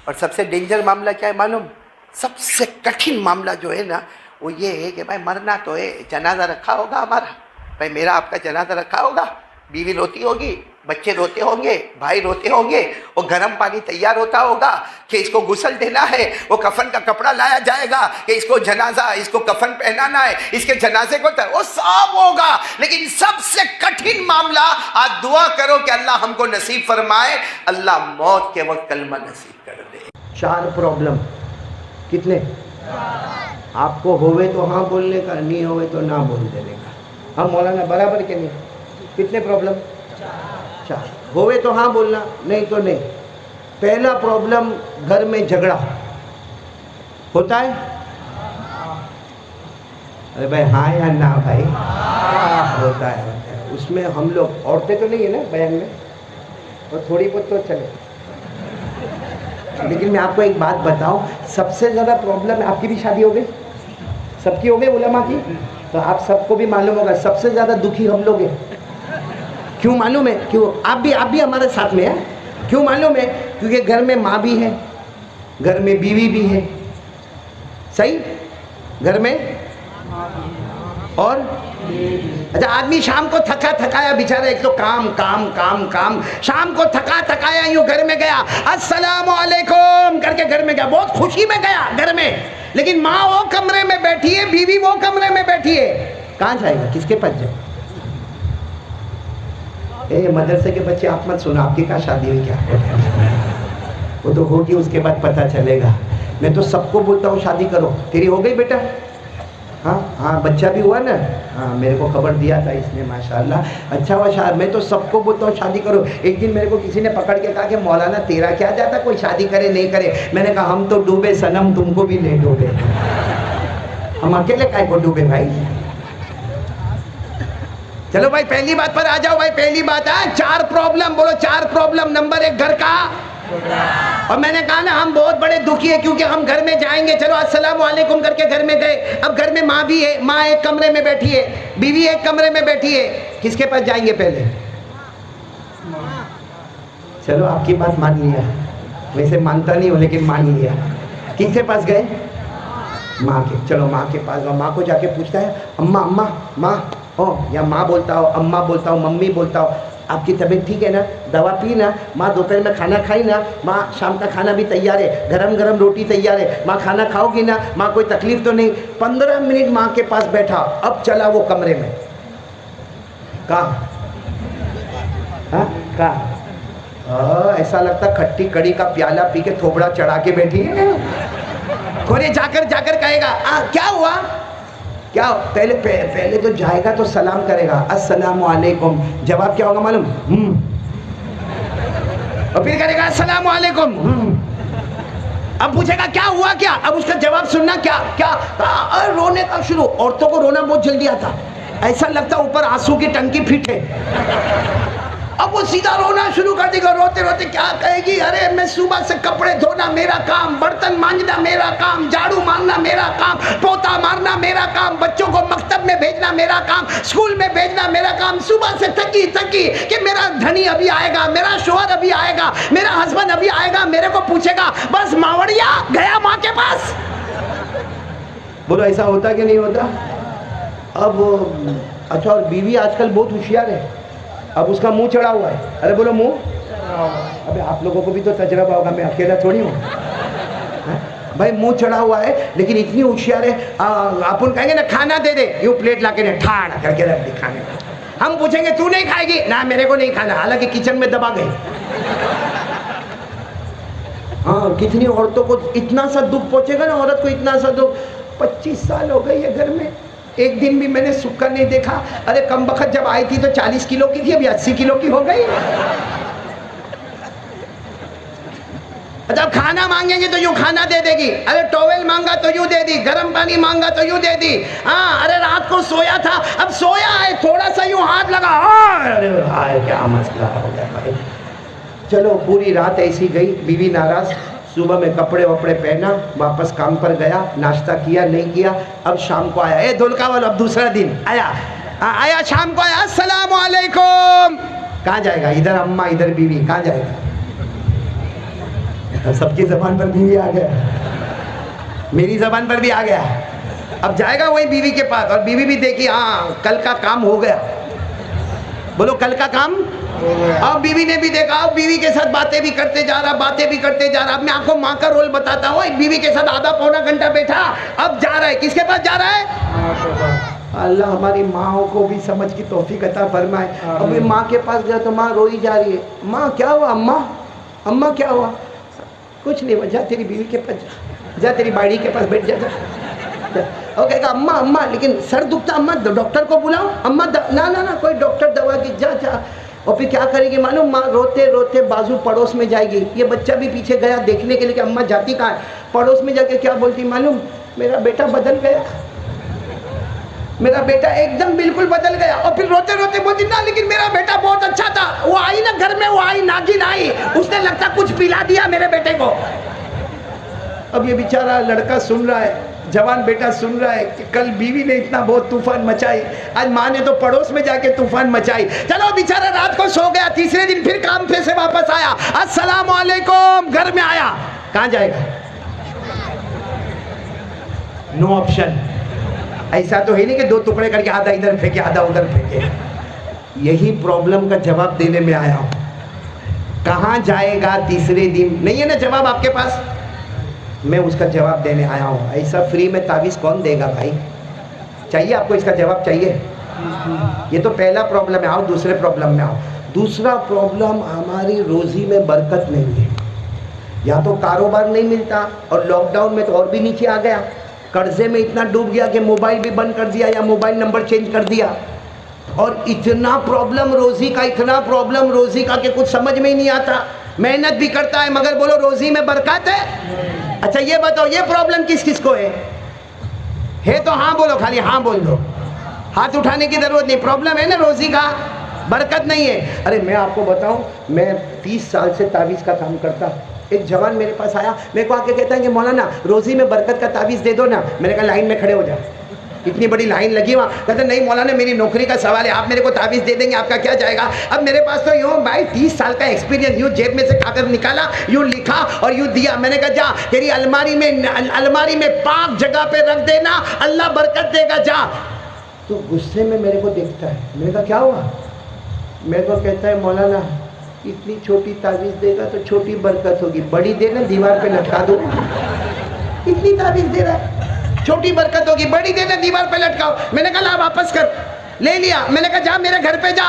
Speaker 1: اور سب سے ڈینجر معاملہ کیا ہے معلوم؟ سب سے کٹھن معاملہ جو ہے نا وہ یہ ہے کہ بھائی مرنا تو ہے, جنازہ رکھا ہوگا ہمارا, بھائی میرا آپ کا جنازہ رکھا ہوگا, بیوی روتی ہوگی, بچے روتے ہوں گے, بھائی روتے ہوں گے, وہ گرم پانی تیار ہوتا ہوگا کہ اس کو غسل دینا ہے, وہ کفن کا کپڑا لایا جائے گا کہ اس کو جنازہ, اس کو کفن پہنانا ہے, اس کے جنازے کو وہ سب ہوگا. لیکن سب سے کٹھن معاملہ, آج دعا کرو کہ اللہ ہم کو نصیب فرمائے, اللہ موت کے وقت کلمہ نصیب کر دے. 4 پرابلم کتنے آپ کو ہوئے تو ہاں بولنے کا, نہیں ہوئے تو نہ بول دینے کا. ہم مولانا برابر کے نہیں, کتنے پرابلم؟ چار ہوئے تو ہاں بولنا, نہیں تو نہیں. پہلا پرابلم گھر میں جھگڑا ہوتا ہے. ارے بھائی ہاں یا نہ بھائی, ہوتا ہے. اس میں ہم لوگ عورتیں تو نہیں ہے نا بیان میں, اور تھوڑی بہت تو چلے. لیکن میں آپ کو ایک بات بتاؤں, سب سے زیادہ پرابلم, آپ کی بھی شادی ہو گئی, سب کی ہو گئی علماء کی, تو آپ سب کو بھی معلوم ہوگا سب سے زیادہ دکھی ہم لوگ ہیں. کیوں معلوم ہے؟ کیوں؟ آپ بھی ہمارے ساتھ میں ہیں. کیوں معلوم ہے؟ کیونکہ گھر میں ماں بھی ہے, گھر میں بیوی بھی ہے. صحیح, گھر میں اور اچھا آدمی شام کو تھکا تھکایا بیچارہ, ایک تو کام کام کام کام, شام کو تھکا تھکایا یوں گھر میں گیا, السلام علیکم کر کے گھر میں گیا, بہت خوشی میں گیا گھر میں, لیکن ماں وہ کمرے میں بیٹھی ہے, بیوی وہ کمرے میں بیٹھی ہے. کہاں جائے گا؟ کس کے پاس جائے؟ مدرسے کے بچے آپ مت سنو, آپ کی کہاں شادی ہوئی کیا؟ وہ تو ہوگی, اس کے بعد پتہ چلے گا. میں تو سب کو بولتا ہوں شادی کرو. تیری ہو گئی بیٹا؟ ہاں ہاں بچہ بھی ہوا نا, ہاں میرے کو خبر دیا تھا اس نے, ماشاءاللہ اچھا ہوا شادی. میں تو سب کو بولتا ہوں شادی کرو. ایک دن میرے کو کسی نے پکڑ کے کہا کہ مولانا تیرا کیا جاتا کوئی شادی کرے نہیں کرے. میں نے کہا ہم تو ڈوبے صنم, تم کو بھی لے ڈوبے, ہم اکیلے کائے کو ڈوبے بھائی. چلو بھائی پہلی بات پر آ جاؤ بھائی. پہلی بات ہے 4 پرابلم, بولو 4 پرابلم. نمبر 1 گھر کا, اور میں نے کہا نا ہم بہت بڑے دکھی ہیں کیونکہ ہم گھر میں جائیں گے, چلو السلام علیکم کر کے گھر میں گئے, اب گھر میں ماں بھی ہے, ماں ایک کمرے میں بیٹھی ہے, بیوی ایک کمرے میں بیٹھی ہے. کس کے پاس جائیں گے پہلے؟ چلو آپ کی بات مان لیا, ویسے مانتا نہیں ہوں لیکن مان لیا. کس کے پاس گئے؟ ماں کے. چلو ماں کے پاس گئے, ماں کو جا کے پوچھتا ہے اماں اماں ماں ہو, یا ماں بولتا ہو, اماں بولتا ہو, ممی بولتا ہو, آپ کی طبیعت ٹھیک ہے نا, دوا پی نا, ماں دوپہر میں کھانا کھائی نا, ماں شام کا کھانا بھی تیار ہے, گرم گرم روٹی تیار ہے, ماں کھانا کھاؤ گی نا, ماں کوئی تکلیف تو نہیں. 15 منٹ ماں کے پاس بیٹھا, اب چلا وہ کمرے میں. کہاں؟ کہاں؟ ایسا لگتا کھٹی کڑی کا پیالہ پی کے تھوبڑا چڑھا کے بیٹھی ہے. کوئی جا کر کہے گا کیا ہوا, کیا پہلے تو جائے گا تو سلام کرے گا, السلام علیکم. جواب کیا ہوگا معلوم؟ اور پھر کرے گا السلام علیکم. اب پوچھے گا کیا ہوا کیا, اب اس کا جواب سننا. کیا رونے کا شروع. عورتوں کو رونا بہت جلدی آتا, ایسا لگتا اوپر آنسو کی ٹنکی فٹ ہے. اب وہ سیدھا رونا شروع کر دے گا, روتے روتے کیا کہے گی, ارے میں صبح سے کپڑے دھونا میرا کام, برتن مانجنا میرا کام, جھاڑو مارنا میرا کام, پوتا مارنا میرا کام, بچوں کو مکتب میں بھیجنا میرا کام, اسکول میں بھیجنا میرا کام. صبح سے تھکی کہ میرا دھنی ابھی آئے گا, میرا شوہر ابھی آئے گا, میرا ہسبینڈ ابھی آئے گا, میرے کو پوچھے گا بس ماوڑیا گیا ماں کے پاس. بولو ایسا ہوتا کہ نہیں ہوتا؟ اب اچھا, اور بیوی آج کل بہت ہوشیار ہے, اب اس کا منہ چڑھا ہوا ہے. ارے بولو منہ, ابے آپ لوگوں کو بھی تو تجربہ ہوگا, میں اکیلا تھوڑی ہوں بھائی. منہ چڑھا ہوا ہے لیکن اتنی ہوشیار ہے, اپن کہیں گے نا کھانا دے دے, یوں پلیٹ لا کے ٹھاڑ کر کے رکھ دے کھانے. ہم پوچھیں گے تو نہیں کھائے گی نا, میرے کو نہیں کھانا, حالانکہ کچن میں دبا گئی. ہاں کتنی عورتوں کو اتنا سا دکھ پہنچے گا نا, عورت کو اتنا سا دکھ. 25 سال ہو گئی ہے گھر میں, ایک دن بھی میں نے سکر نہیں دیکھا. ارے کم بخت جب آئی تھی تو 40 کلو کی تھی, ابھی 80 کلو کی ہو گئی. جب کھانا مانگیں گے تو یوں کھانا دے دے گی, ارے ٹاول مانگا تو یوں دے دی, گرم پانی مانگا تو یوں دے دی. ہاں ارے رات کو سویا تھا, اب سویا ہے, تھوڑا سا یوں ہاتھ لگا, ارے ہائے کیا مسئلہ ہو گیا بھائی. چلو پوری رات ایسی گئی, بیوی ناراض. صبح میں کپڑے وپڑے پہنا, واپس کام پر گیا, ناشتہ کیا نہیں کیا. اب شام کو آیا, اے دھولکا والو, اب دوسرا دن آیا شام کو آیا, السلام علیکم. کہاں جائے گا؟ ادھر اماں ادھر بیوی, کہاں جائے گا؟ سب کی زبان پر بیوی آ گیا, میری زبان پر بھی آ گیا. اب جائے گا وہی بیوی کے پاس, اور بیوی بھی دیکھی ہاں کل کا کام ہو گیا. بولو کل کا کام. اب بیوی نے بھی دیکھا, اب بیوی کے ساتھ باتیں بھی کرتے جا رہا, باتیں بھی کرتے جا رہا. اب میں آپ کو ماں کا رول بتاتا ہوں. ایک بیوی کے ساتھ آدھا پونا گھنٹہ بیٹھا, اب جا رہا ہے, کس کے پاس جا رہا ہے؟ اللہ ہماری ماں کو بھی سمجھ کی توفیق عطا فرمائے. اب ماں کے پاس گیا تو ماں روئی جا رہی ہے. ماں کیا ہوا؟ اماں کیا ہوا؟ کچھ نہیں ہوا, جا تیری بیوی کے پاس جا, تیری باڑی کے پاس بیٹھ جا. اور کہے گا اماں لیکن سر دکھتا, اماں ڈاکٹر کو بلاؤ. اماں نا کوئی ڈاکٹر دوا کی, جا. اور پھر کیا کرے گی معلوم؟ ماں روتے روتے بازو پڑوس میں جائے گی. یہ بچہ بھی پیچھے گیا دیکھنے کے لیے کہ اماں جاتی کہاں ہے. پڑوس میں جا کے کیا بولتی معلوم؟ میرا بیٹا بدل گیا, میرا بیٹا ایک دم بالکل بدل گیا. اور پھر روتے روتے بولتی نا لیکن میرا بیٹا بہت اچھا تھا, وہ آئی نا گھر میں, وہ آئی ناگن آئی, اس نے لگتا کچھ پلا دیا میرے بیٹے کو. اب یہ بیچارہ لڑکا سن رہا ہے, جوان بیٹا سن رہا ہے کہ کل بیوی نے اتنا بہت طوفان مچائی, آج ماں نے تو پڑوس میں جا کے طوفان مچائی. چلو بیچارہ رات کو سو گیا, تیسرے دن پھر کام پہ سے واپس آیا, السلام علیکم گھر میں آیا, کہاں جائے گا؟ No option. ایسا تو ہے نہیں کہ دو ٹکڑے کر کے آدھا ادھر پھینکے آدھا ادھر پھینکے. یہی پرابلم کا جواب دینے میں آیا ہوں. کہاں جائے گا تیسرے دن؟ نہیں ہے نا جواب آپ کے پاس, میں اس کا جواب دینے آیا ہوں. ایسا فری میں تعویذ کون دے گا بھائی؟ چاہیے آپ کو اس کا جواب چاہیے؟ یہ تو پہلا پرابلم ہے. آؤ دوسرے پرابلم میں آؤ. دوسرا پرابلم ہماری روزی میں برکت نہیں ہے. یا تو کاروبار نہیں ملتا, اور لاک ڈاؤن میں تو اور بھی نیچے آ گیا, قرضے میں اتنا ڈوب گیا کہ موبائل بھی بند کر دیا یا موبائل نمبر چینج کر دیا. اور اتنا پرابلم روزی کا, اتنا پرابلم روزی کا کہ کچھ سمجھ میں ہی نہیں آتا. محنت بھی کرتا ہے مگر بولو روزی میں برکت ہے؟ اچھا یہ بتاؤ یہ پرابلم کس کس کو ہے تو ہاں بولو, خالی ہاں بول دو, ہاتھ اٹھانے کی ضرورت نہیں. پرابلم ہے نا روزی کا, برکت نہیں ہے. ارے میں آپ کو بتاؤں, میں 30 سال سے تعویذ کا کام کرتا. ایک جوان میرے پاس آیا, میرے کو آ کے کہتا ہے کہ مولانا روزی میں برکت کا تعویذ دے دو نا. میں نے کہا لائن میں کھڑے ہو جا. اتنی بڑی لائن لگی وہاں. کہتے نہیں مولانا میری نوکری کا سوال ہے, آپ میرے کو تعویذ دے دیں گے, آپ کا کیا جائے گا؟ اب میرے پاس تو یوں بھائی 30 سال کا ایکسپیرینس, یوں جیب میں سے کاغذ نکالا, یوں لکھا اور یوں دیا. میں نے کہا جا تیری الماری میں پاک جگہ پہ رکھ دینا, اللہ برکت دے گا, جا. تو غصے میں میرے کو دیکھتا ہے. میں نے کہا کیا ہوا؟ میرے کو کہتا ہے مولانا اتنی چھوٹی تعویذ دے گا تو چھوٹی برکت ہوگی, بڑی دے نا دیوار پہ لٹکا دو. اتنی تعویذ دے رہا ہے, چھوٹی برکت ہوگی, بڑی دے نا دیوار پہ لٹکاؤ. میں نے کہا لا واپس کر. لے لیا. میں نے کہا جا میرے گھر پہ جا,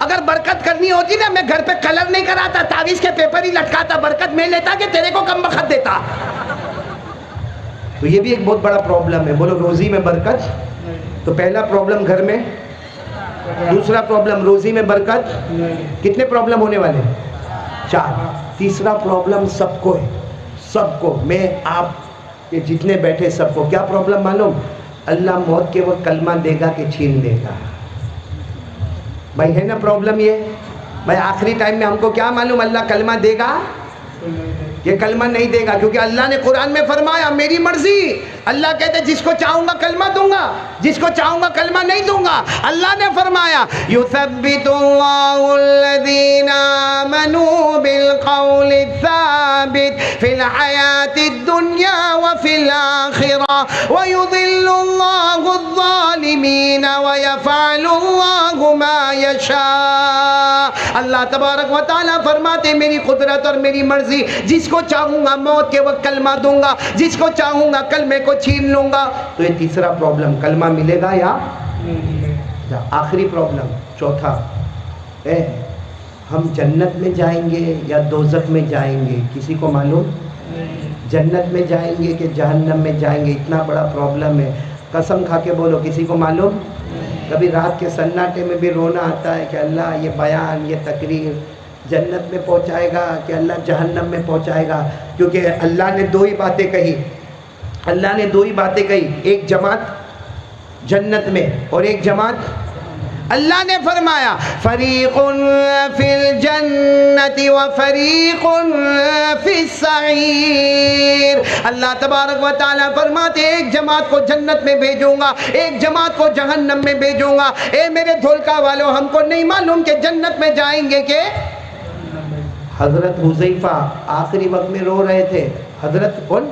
Speaker 1: اگر برکت کرنی ہوتی نا میں گھر پہ کلر نہیں کراتا, تعویذ کے پیپر ہی لٹکاتا, برکت میں لیتا کہ تیرے کو کم بخت دیتا. تو یہ بھی ایک بہت بڑا پرابلم ہے. بولو روزی میں برکت. تو پہلا پرابلم گھر میں, دوسرا پرابلم روزی میں برکت. کتنے پرابلم ہونے والے؟ 4. تیسرا پرابلم سب کو ہے, سب کو, میں آپ یہ جتنے بیٹھے سب کو. کیا پرابلم معلوم؟ اللہ موت کے وقت کلمہ دے گا کہ چھین دے گا. بھائی ہے نا پرابلم یہ؟ بھائی آخری ٹائم میں ہم کو کیا معلوم اللہ کلمہ دے گا یہ کلمہ نہیں دے گا, کیونکہ اللہ نے قرآن میں فرمایا میری مرضی. اللہ کہتے جس کو چاہوں گا کلمہ دوں گا, جس کو چاہوں گا کلمہ نہیں دوں گا. اللہ نے فرمایا یثبت اللہ الذین آمنوا بالقول الثابت فی الحیاۃ الدنیا وفی الآخرہ ویضل اللہ الظالمین ویفعل اللہ ما یشاء. اللہ تبارک و تعالیٰ فرماتے میری قدرت اور میری مرضی, جس کو چاہوں گا موت کے وقت کلمہ دوں گا, جس کو چاہوں گا کلمے کو چھین لوں گا. تو یہ تیسرا پرابلم, کلمہ ملے گا یا آخری پرابلم چوتھا, ہم جنت میں جائیں گے یا دوزخ میں جائیں گے؟ کسی کو معلوم؟ جنت میں جائیں گے کہ جہنم میں جائیں گے؟ اتنا بڑا پرابلم ہے. قسم کھا کے بولو کسی کو معلوم؟ کبھی رات کے سناٹے میں بھی رونا آتا ہے کہ اللہ یہ بیان یہ تقریر جنت میں پہنچائے گا کہ اللہ جہنم میں پہنچائے گا. کیونکہ اللہ نے 2 ہی باتیں کہی, اللہ نے 2 ہی باتیں کہی, ایک جماعت جنت میں اور ایک جماعت. اللہ نے فرمایا فریق فی الجنت وفریق فی السعیر. اللہ تبارک و تعالیٰ فرماتے ایک جماعت کو جنت میں بھیجوں گا, ایک جماعت کو جہنم میں بھیجوں گا. اے میرے دھولکا والوں, ہم کو نہیں معلوم کہ جنت میں جائیں گے کہ. حضرت حذیفہ آخری وقت میں رو رہے تھے. حضرت کون؟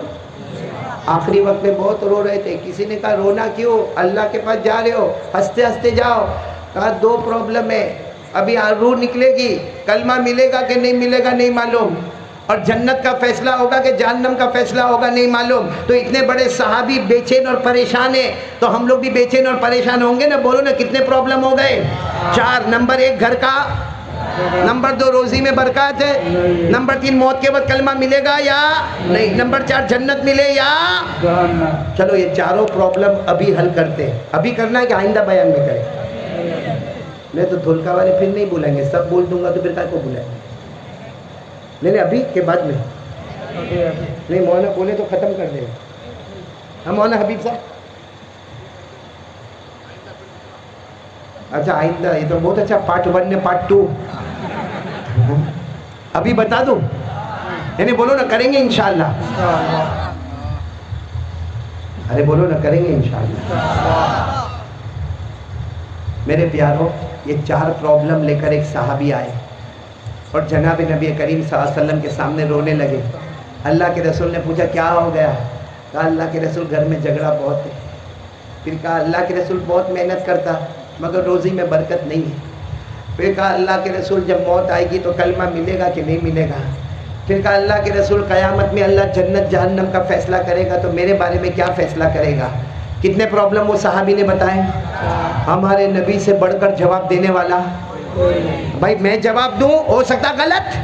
Speaker 1: آخری وقت میں بہت رو رہے تھے. کسی نے کہا رونا کیوں, اللہ کے پاس جا رہے ہو, ہنستے ہنستے جاؤ. کہا 2 پرابلم ہے, ابھی روح نکلے گی, کلمہ ملے گا کہ نہیں ملے گا نہیں معلوم, اور جنت کا فیصلہ ہوگا کہ جہنم کا فیصلہ ہوگا نہیں معلوم. تو اتنے بڑے صحابی بے چین اور پریشان ہیں, تو ہم لوگ بھی بے چین اور پریشان ہوں گے نا. بولو نا کتنے پرابلم ہو گئے؟ 4. نمبر 1 گھر کا, نمبر 2 روزی میں برکات ہے, نمبر 3 موت کے وقت کلمہ ملے گا یا نہیں, نمبر 4 جنت ملے یا. چلو یہ چاروں پرابلم ابھی حل کرتے ہیں. ابھی کرنا ہے کہ آئندہ بیان میں کریں؟ نہیں تو دھولکا والے پھر نہیں بلائیں گے, سب بول دوں گا تو پھر کیا کو بلائیں گے؟ نہیں ابھی کے بعد میں نہیں, مولانا بولے تو ختم کر دیں. ہم مولانا حبیب صاحب, اچھا آئندہ, یہ تو بہت اچھا, پارٹ 1 نے پارٹ 2 ابھی بتا دوں, یعنی بولو نا کریں گے انشاءاللہ, ارے بولو نا کریں گے انشاءاللہ. میرے پیاروں, یہ 4 پرابلم لے کر ایک صحابی آئے اور جناب نبی کریم صلی اللہ علیہ وسلم کے سامنے رونے لگے. اللہ کے رسول نے پوچھا کیا ہو گیا؟ کہا اللہ کے رسول گھر میں جھگڑا بہت ہے. پھر کہا اللہ کے رسول بہت محنت کرتا مگر روزی میں برکت نہیں ہے. پھر کہا اللہ کے رسول جب موت آئے گی تو کلمہ ملے گا کہ نہیں ملے گا؟ پھر کہا اللہ کے رسول قیامت میں اللہ جنت جہنم کا فیصلہ کرے گا تو میرے بارے میں کیا فیصلہ کرے گا؟ کتنے پرابلم وہ صحابی نے بتائے. ہمارے نبی سے بڑھ کر جواب دینے والا, بھائی میں جواب دوں ہو سکتا غلط,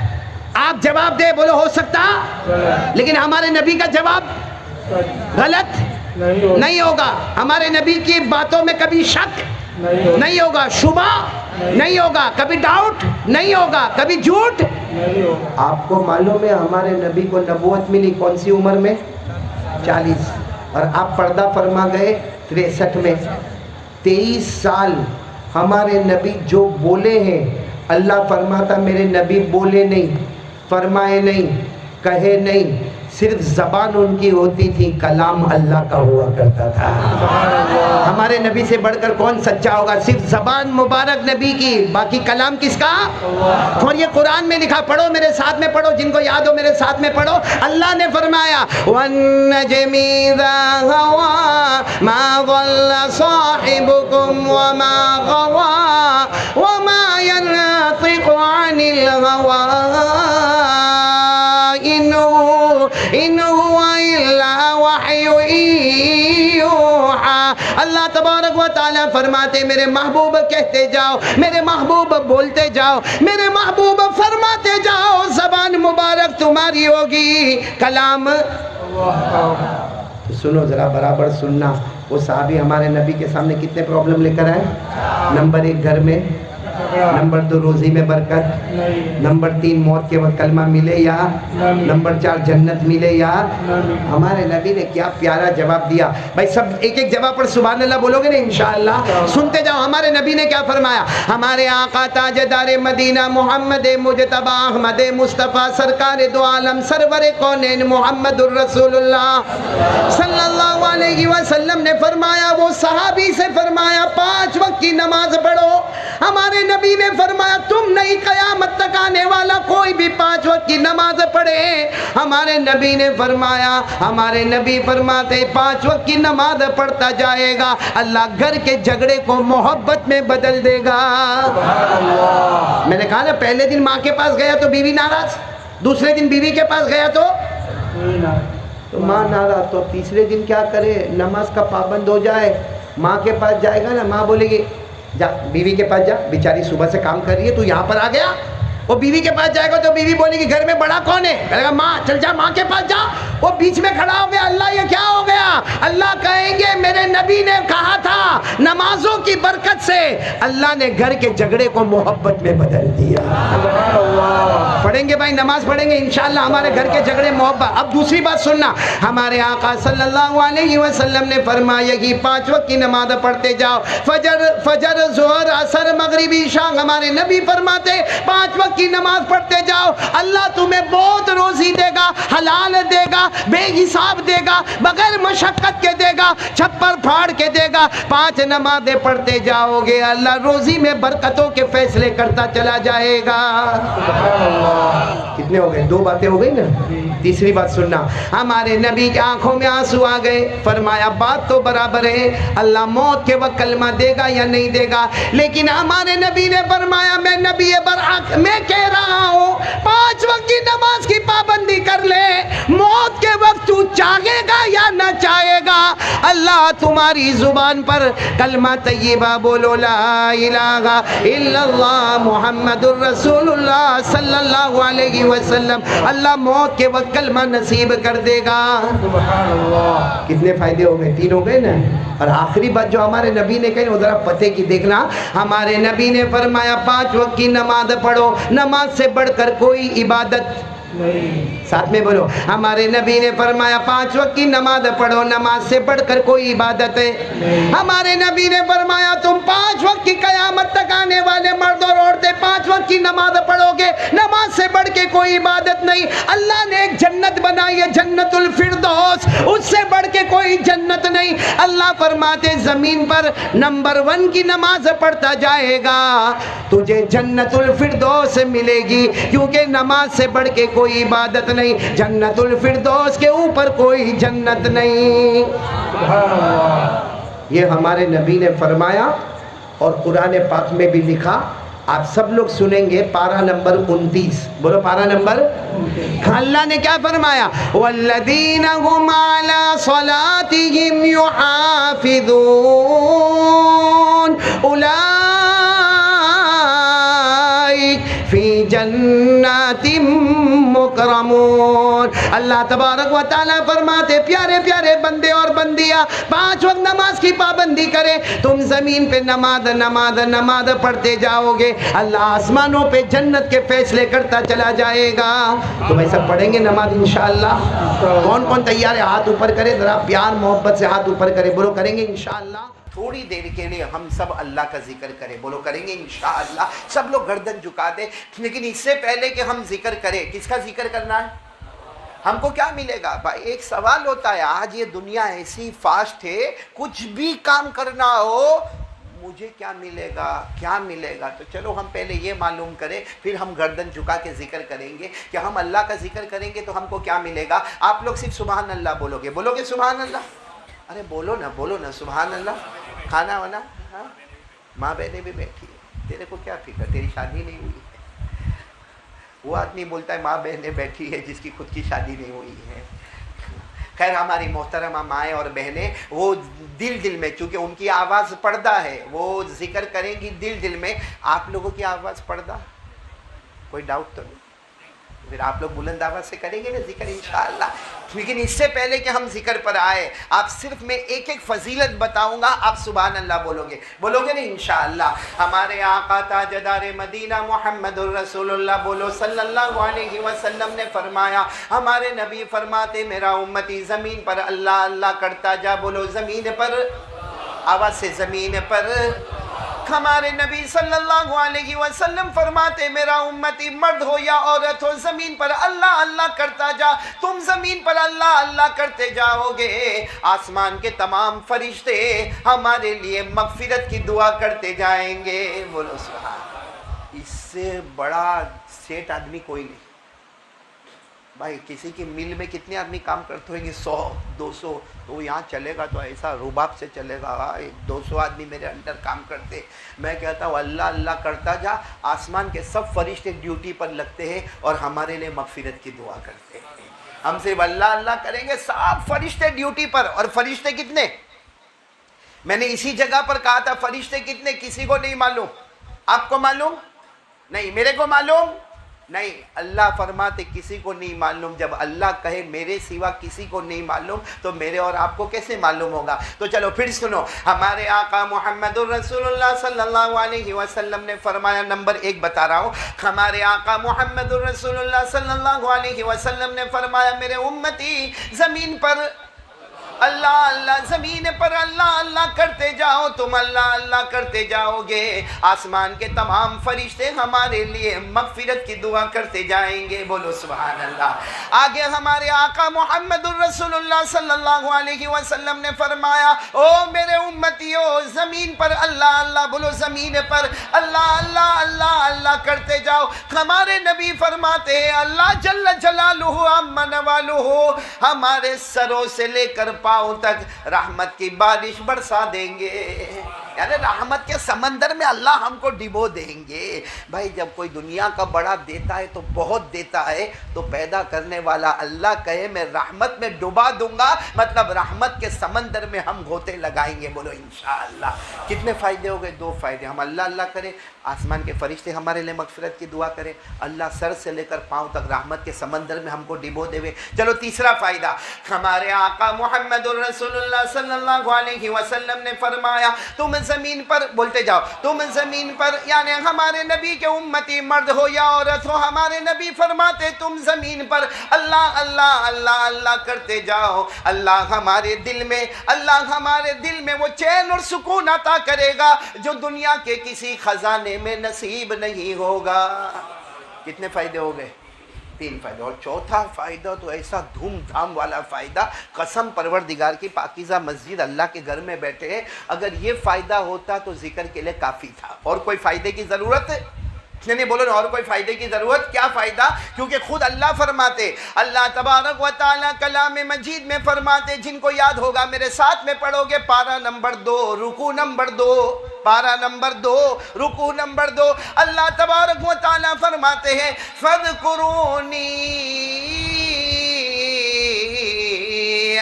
Speaker 1: آپ جواب دے بولو ہو سکتا, لیکن ہمارے نبی کا جواب غلط نہیں ہوگا. ہمارے نبی کی باتوں میں کبھی شک نہیں ہوگا, شبہ نہیں ہوگا, کبھی ڈاؤٹ نہیں ہوگا, کبھی جھوٹ. آپ کو معلوم ہے ہمارے نبی کو نبوت ملی کون سی عمر میں؟ 40, اور آپ پردہ فرما گئے 63 میں. 23 سال ہمارے نبی جو بولے ہیں, اللہ فرماتا میرے نبی بولے نہیں, فرمائے نہیں, کہے نہیں, صرف زبان ان کی ہوتی تھی, کلام اللہ کا ہوا کرتا تھا. ہمارے نبی سے بڑھ کر کون سچا ہوگا؟ صرف زبان مبارک نبی کی, باقی کلام کس کا؟ اور یہ قرآن میں لکھا, پڑھو میرے ساتھ میں پڑھو, جن کو یاد ہو میرے ساتھ میں پڑھو. اللہ نے فرمایا وَالنَّجْمِ إِذَا هَوَىٰ مَا ضَلَّ صَاحِبُكُمْ وَمَا غَوَىٰ وَمَا يَنطِقُ عَنِ الْهَوَىٰ إِنْ هُوَ إِلَّا وَحْيٌ يُوحَىٰ. اللہ تبارک و تعالیٰ فرماتے میرے محبوب کہتے جاؤ, میرے محبوب بولتے جاؤ, میرے محبوب فرماتے جاؤ, زبان مبارک تمہاری ہوگی, کلام. سنو ذرا برابر سننا. وہ صحابی ہمارے نبی کے سامنے کتنے پرابلم لے کر آئے؟ نمبر 1 گھر میں, نمبر 2 روزی میں برکت, نمبر 3 موت کے وقت کلمہ ملے یا, نمبر 4 جنت ملے یا. ہمارے نبی نے کیا پیارا جواب دیا. بھائی سب ایک ایک جواب پر سبحان اللہ بولو گے نا انشاءاللہ؟ سنتے جاؤ ہمارے نبی نے کیا فرمایا. ہمارے آقا تاجدار مدینہ محمد مجتبی احمد مصطفیٰ سرکار دو عالم سرور کونین محمد الرسول اللہ صلی اللہ علیہ وسلم نے فرمایا, وہ صحابی سے فرمایا 5 وقت کی نماز پڑھو. ہمارے نبی نے فرمایا تم نہیں, قیامت تک آنے والا کوئی بھی 5 وقت کی نماز پڑھے. ہمارے نبی نے فرمایا, ہمارے نبی فرماتے 5 وقت کی نماز پڑھتا جائے گا, اللہ گھر کے جھگڑے کو محبت میں بدل دے گا. میں نے کہا نا پہلے دن ماں کے پاس گیا تو بیوی ناراض, دوسرے دن بیوی کے پاس گیا تو ماں ناراض, تو تیسرے دن کیا کرے؟ نماز کا پابند ہو جائے. ماں کے پاس جائے گا نا, ماں بولے گی جا بیوی کے پاس جا, بیچاری صبح سے کام کر رہی ہے, تو یہاں پر آ گیا. وہ بیوی کے پاس جائے گا تو بیوی بولے گی گھر میں بڑا کون ہے؟ کہے گا ماں. چل جا ماں کے پاس جا. وہ بیچ میں کھڑا ہو گیا, اللہ یہ کیا ہو گیا؟ اللہ کہیں گے میرے نبی نے کہا تھا نمازوں کی برکت سے اللہ نے گھر کے جھگڑے کو محبت میں بدل دیا. پڑھیں گے بھائی, نماز پڑھیں گے انشاءاللہ, ہمارے گھر کے جھگڑے محبت. اب دوسری بات سننا, ہمارے آقا صلی اللہ علیہ وسلم نے فرمایا کہ 5 وقت کی نماز پڑھتے جاؤ, فجر ظہر عصر مغرب عشاء. ہمارے نبی فرماتے 5 وقت کی نماز پڑھتے جاؤ, اللہ تمہیں بہت روزی دے گا, حلال دے گا, بے حساب دے گا, بغیر مشقت کے دے گا, چھپر پھاڑ کے دے گا. 5 نمازیں پڑھتے جاؤ گے, اللہ روزی میں برکتوں کے فیصلے کرتا چلا جائے گا. کتنے ہو گئے؟ 2 باتیں ہو گئی نا. تیسری بات سننا, ہمارے نبی کی آنکھوں میں آنسو آ گئے. فرمایا بات تو برابر ہے, اللہ موت کے وقت کلمہ دے گا یا نہیں دے گا, لیکن ہمارے نبی نے فرمایا میں نبی برحق میں کہہ رہا ہوں 5 وقت کی نماز کی پابندی کر لے, موت موت کے وقت تو چاہے گا یا نہ چاہے گا، اللہ تمہاری زبان پر کلمہ طیبہ بولو، لا الہ الا اللہ محمد الرسول اللہ صلی اللہ علیہ وسلم، اللہ موت کے وقت کلمہ نصیب کر دے گا۔ سبحان اللہ، کتنے فائدے ہو گئے؟ 3 ہو گئے نا۔ اور آخری بات جو ہمارے نبی نے کہی، ادھر پتے کی دیکھنا، ہمارے نبی نے فرمایا 5 وقت کی نماز پڑھو، نماز سے بڑھ کر کوئی عبادت نہیں۔ ساتھ میں بولو، ہمارے نبی نے فرمایا 5 وقت کی نماز پڑھو، نماز سے بڑھ کر کوئی عبادت ہے۔ ہمارے نبی نے فرمایا تم 5 وقت کی قیامت تک آنے والے مرد اور عورتیں 5 وقت کی نماز پڑھو گے، نماز سے بڑھ کے کوئی عبادت نہیں۔ اللہ نے ایک جنت بنائی ہے، جنت الفردوس، اس سے بڑھ کے کوئی جنت نہیں۔ اللہ فرماتے زمین پر نمبر 1 کی نماز پڑھتا جائے گا، تجھے جنت الفردوس ملے گی، کیونکہ نماز سے بڑھ کے کوئی عبادت نہیں، جنت الفردوس کے اوپر کوئی جنت نہیں۔ یہ ہمارے نبی نے فرمایا اور قرآن پاک میں بھی لکھا، آپ سب لوگ سنیں گے، پارہ نمبر 29، بولو پارہ نمبر۔ اللہ نے کیا فرمایا؟ والذین هم علی صلاتهم یحافظون اولئک فی جنات مکرمون۔ اللہ تبارک و تعالیٰ فرماتے پیارے پیارے بندے اور بندیاں، 5 وقت نماز کی پابندی کرے، تم زمین پہ نماز نماز نماز پڑھتے جاؤ گے، اللہ آسمانوں پہ جنت کے فیصلے کرتا چلا جائے گا۔ تم ایسا پڑھیں گے نماز انشاءاللہ؟ کون کون تیار ہے؟ ہاتھ اوپر کرے، ذرا پیار محبت سے ہاتھ اوپر کرے، بولو کریں گے انشاءاللہ۔ تھوڑی دیر کے لیے ہم سب اللہ کا ذکر کریں، بولو کریں گے انشاءاللہ۔ سب لوگ گردن جھکا دیں، لیکن اس سے پہلے کہ ہم ذکر کریں، کس کا ذکر کرنا ہے؟ ہم کو کیا ملے گا؟ بھائی ایک سوال ہوتا ہے، آج یہ دنیا ایسی فاسٹ ہے، کچھ بھی کام کرنا ہو مجھے کیا ملے گا، کیا ملے گا؟ تو چلو ہم پہلے یہ معلوم کریں، پھر ہم گردن جھکا کے ذکر کریں گے کہ ہم اللہ کا ذکر کریں گے تو ہم کو کیا ملے گا۔ آپ لوگ صرف سبحان اللہ بولو گے، بولو گے سبحان اللہ؟ ارے بولو نا سبحان اللہ۔ کھانا وانا؟ ہاں، ماں بہنیں بھی بیٹھی ہے، تیرے کو کیا فکر، تیری شادی نہیں ہوئی ہے؟ وہ آدمی بولتا ہے ماں بہنیں بیٹھی ہے جس کی خود کی شادی نہیں ہوئی ہے۔ خیر ہماری محترمہ مائیں اور بہنیں وہ دل میں، چونکہ ان کی آواز پردہ ہے، وہ ذکر کریں گی دل میں۔ آپ لوگوں کی آواز پردہ؟ کوئی ڈاؤٹ تو نہیں؟ پھر آپ لوگ بلند آواز سے کریں گے نا ذکر انشاءاللہ۔ لیکن اس سے پہلے کہ ہم ذکر پر آئے، آپ صرف میں ایک ایک فضیلت بتاؤں گا، آپ سبحان اللہ بولو گے نا انشاءاللہ۔ ہمارے آقا تاجدار مدینہ محمد الرسول اللہ بولو صلی اللہ علیہ وسلم نے فرمایا، ہمارے نبی فرماتے میرا امتی زمین پر اللہ اللہ کرتا جا، بولو زمین پر، آواز سے زمین پر۔ ہمارے نبی صلی اللہ علیہ وسلم فرماتے میرا امتی مرد ہو یا عورت ہو زمین پر اللہ اللہ کرتا جا، تم زمین پر اللہ اللہ کرتے جاؤ گے، آسمان کے تمام فرشتے ہمارے لیے مغفرت کی دعا کرتے جائیں گے، بولو سبحان۔ اس سے بڑا سیٹ آدمی کوئی نہیں۔ بھائی کسی کی مل میں کتنے آدمی کام کرتے ہوئیں گے؟ 100 200، تو یہاں چلے گا تو ایسا رباب سے چلے گا، 200 آدمی میرے انڈر کام کرتے۔ میں کہتا ہوں اللہ اللہ کرتا جا، آسمان کے سب فرشتے ڈیوٹی پر لگتے ہیں اور ہمارے لیے مغفرت کی دعا کرتے ہیں۔ ہم صرف اللہ اللہ کریں گے، سب فرشتے ڈیوٹی پر۔ اور فرشتے کتنے؟ میں نے اسی جگہ پر کہا تھا فرشتے کتنے کسی کو نہیں معلوم۔ آپ کو معلوم نہیں، میرے کو معلوم نہیں، اللہ فرماتے کسی کو نہیں معلوم۔ جب اللہ کہے میرے سوا کسی کو نہیں معلوم تو میرے اور آپ کو کیسے معلوم ہوگا؟ تو چلو پھر سنو، ہمارے آقا محمد الرسول اللہ صلی اللہ علیہ وسلم نے فرمایا، نمبر 1 بتا رہا ہوں، ہمارے آقا محمد الرسول اللہ صلی اللہ علیہ وسلم نے فرمایا میرے امتی زمین پر اللہ اللہ، زمین پر اللہ اللہ کرتے جاؤ، تم اللہ اللہ کرتے جاؤ گے، آسمان کے تمام فرشتے ہمارے لیے مغفرت کی دعا کرتے جائیں گے، بولو سبحان اللہ۔ آگے ہمارے آقا محمد الرسول اللہ صلی اللہ علیہ وسلم نے فرمایا، او میرے امتیو زمین پر اللہ اللہ، بولو زمین پر اللہ اللہ اللہ اللہ کرتے جاؤ۔ ہمارے نبی فرماتے ہیں اللہ جل جلالہ عما نوالہ ہمارے سروں سے لے کر پاؤں تک رحمت کی بارش برسا دیں گے۔ یعنی رحمت کے سمندر میں اللہ ہم کو ڈبو دیں گے. بھائی جب کوئی دنیا کا بڑا دیتا ہے تو بہت دیتا ہے, تو پیدا کرنے والا اللہ کہے میں رحمت میں ڈبا دوں گا, مطلب رحمت کے سمندر میں ہم گھوتے لگائیں گے. بولو انشاءاللہ. کتنے فائدے ہو گئے؟ 2 فائدے. ہم اللہ اللہ کریں, آسمان کے فرشتے ہمارے لیے مغفرت کی دعا کریں, اللہ سر سے لے کر پاؤں تک رحمت کے سمندر میں ہم کو ڈبو دے. چلو تیسرا فائدہ, ہمارے آقا محمد الرسول اللہ صلی اللہ علیہ وسلم نے فرمایا تم زمین پر, بولتے جاؤ, تم زمین پر, یعنی ہمارے نبی کے امتی مرد ہو یا عورت ہو, ہمارے نبی فرماتے تم زمین پر اللہ اللہ اللہ اللہ کرتے جاؤ, اللہ ہمارے دل میں وہ چین اور سکون عطا کرے گا جو دنیا کے کسی خزانے میں نصیب نہیں ہوگا. کتنے فائدے ہو گئے؟ 3 فائدے. اور چوتھا فائدہ تو ایسا دھوم دھام والا فائدہ, قسم پروردگار کی پاکیزہ مسجد اللہ کے گھر میں بیٹھے ہیں, اگر یہ فائدہ ہوتا تو ذکر کے لیے کافی تھا. اور کوئی فائدے کی ضرورت ہے نہیں, بولو نا, اور کوئی فائدے کی ضرورت؟ کیا فائدہ؟ کیونکہ خود اللہ فرماتے, اللہ تبارک و تعالیٰ کلام مجید میں فرماتے, جن کو یاد ہوگا میرے ساتھ میں پڑھو گے, پارہ نمبر 2 رکوع نمبر 2, پارہ نمبر 2 رکوع نمبر 2, اللہ تبارک و تعالیٰ فرماتے ہیں فَاذْكُرُونِي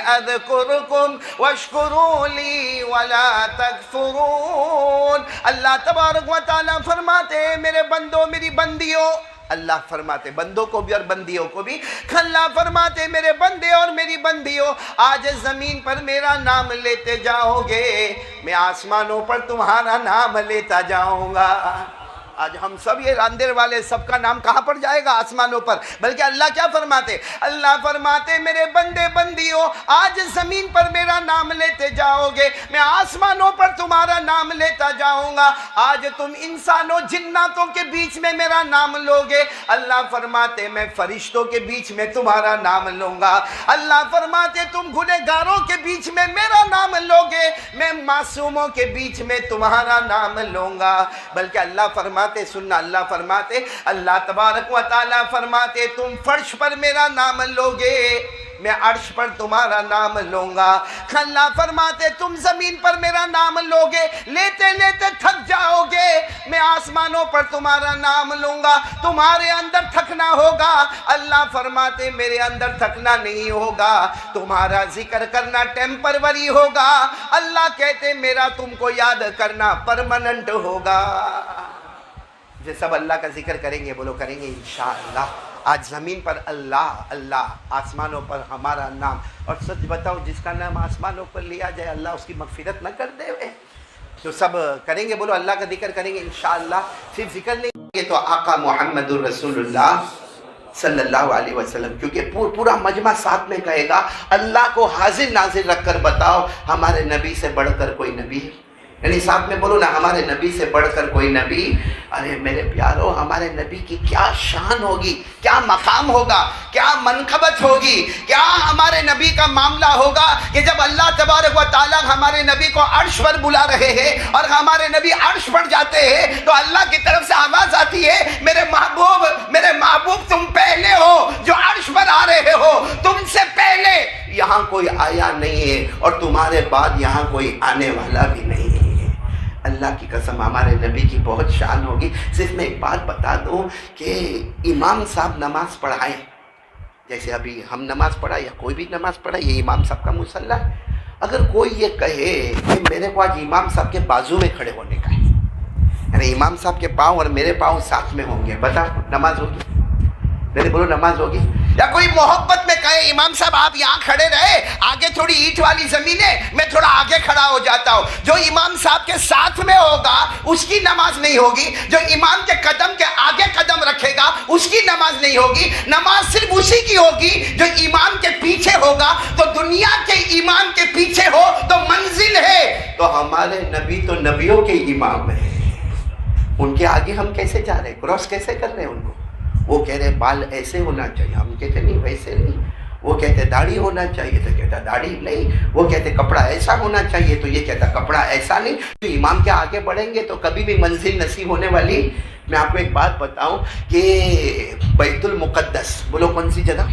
Speaker 1: اذکرکم واشکروا لی ولا تکفرون. اللہ تبارک و تعالیٰ فرماتے ہیں میرے بندوں میری بندیوں, اللہ فرماتے بندوں کو بھی اور بندیوں کو بھی, اللہ فرماتے میرے بندے اور میری بندیوں, آج زمین پر میرا نام لیتے جاؤ گے, میں آسمانوں پر تمہارا نام لیتا جاؤں گا. آج ہم سب یہ اندر والے سب کا نام کہاں پر جائے گا؟ آسمانوں پر. بلکہ اللہ کیا فرماتے؟ اللہ فرماتے میرے بندے بندیوں آج زمین پر میرا نام لیتے جاؤ گے, میں آسمانوں پر تمہارا نام لیتا جاؤں گا. آج تم انسانوں جناتوں کے بیچ میں میرا نام لوگے, اللہ فرماتے میں فرشتوں کے بیچ میں تمہارا نام لوں گا. اللہ فرماتے تم گنہگاروں کے بیچ میں میرا نام لوگے, میں معصوموں کے بیچ میں تمہارا نام لوں گا. بلکہ اللہ فرماتے, سننا, اللہ فرماتے, اللہ تبارک و تعالیٰ فرماتے تم فرش پر میرا نام لوگے, میں عرش پر تمہارا نام لوں گا. اللہ فرماتے تم زمین پر میرا نام لوگے, لیتے لیتے تھک جاؤ گے, میں آسمانوں پر تمہارا نام لوں گا, تمہارے اندر تھکنا ہوگا. اللہ فرماتے میرے اندر تھکنا نہیں ہوگا, تمہارا ذکر کرنا ٹیمپروری ہوگا. اللہ کہتے میرا تم کو یاد کرنا پرماننٹ ہوگا. جو سب اللہ کا ذکر کریں گے, بولو کریں گے انشاءاللہ. آج زمین پر اللہ اللہ, آسمانوں پر ہمارا نام. اور سچ بتاؤ جس کا نام آسمانوں پر لیا جائے اللہ اس کی مغفرت نہ کر دے. تو سب کریں گے, بولو اللہ کا ذکر کریں گے انشاءاللہ. صرف ذکر نہیں یہ تو آقا محمد الرسول اللہ صلی اللہ علیہ وسلم, کیونکہ پورا مجمع ساتھ میں کہے گا اللہ کو حاضر ناظر رکھ کر بتاؤ ہمارے نبی سے بڑھ کر کوئی نبی ہے. یعنی ساتھ میں بولو نا, ہمارے نبی سے بڑھ کر کوئی نبی. ارے میرے پیارو, ہمارے نبی کی کیا شان ہوگی, کیا مقام ہوگا, کیا منقبت ہوگی, کیا ہمارے نبی کا معاملہ ہوگا کہ جب اللہ تبارک و تعالیٰ ہمارے نبی کو عرش پر بلا رہے ہیں اور ہمارے نبی عرش پر جاتے ہیں تو اللہ کی طرف سے آواز آتی ہے میرے محبوب تم پہلے ہو جو عرش پر آ رہے ہو, تم سے پہلے یہاں کوئی آیا نہیں ہے اور تمہارے بعد یہاں کوئی آنے والا بھی نہیں ہے. اللہ کی قسم ہمارے نبی کی بہت شان ہوگی. صرف میں ایک بات بتا دوں کہ امام صاحب نماز پڑھائیں, جیسے ابھی ہم نماز پڑھا یا کوئی بھی نماز پڑھا, یہ امام صاحب کا مصلی ہے. اگر کوئی یہ کہے کہ میرے کو آج امام صاحب کے بازو میں کھڑے ہونے کا ہے, یعنی امام صاحب کے پاؤں اور میرے پاؤں ساتھ میں ہوں گے, بتا نماز ہوگی؟ میرے بولو نماز ہوگی؟ یا کوئی محبت میں کہے امام صاحب آپ یہاں کھڑے رہے, آگے تھوڑی اینٹ والی زمین ہے, میں تھوڑا آگے کھڑا ہو جاتا ہوں. جو امام صاحب کے ساتھ میں ہوگا اس کی نماز نہیں ہوگی, جو امام کے قدم کے آگے قدم رکھے گا اس کی نماز نہیں ہوگی. نماز صرف اسی کی ہوگی جو امام کے پیچھے ہوگا. تو دنیا کے امام کے پیچھے ہو تو منزل ہے, تو ہمارے نبی تو نبیوں کے امام ہیں, ان کے آگے ہم کیسے جا رہے ہیں, کراس کیسے کر رہے ہیں ان کو؟ وہ کہہ رہے بال ایسے ہونا چاہیے, ہم کہتے نہیں ویسے نہیں. وہ کہتے داڑھی ہونا چاہیے تو کہتا داڑھی نہیں. وہ کہتے کپڑا ایسا ہونا چاہیے تو یہ کہتا کپڑا ایسا نہیں. تو امام کے آگے بڑھیں گے تو کبھی بھی منزل نصیب ہونے والی. میں آپ کو ایک بات بتاؤں کہ بیت المقدس, بولو کون سی جگہ؟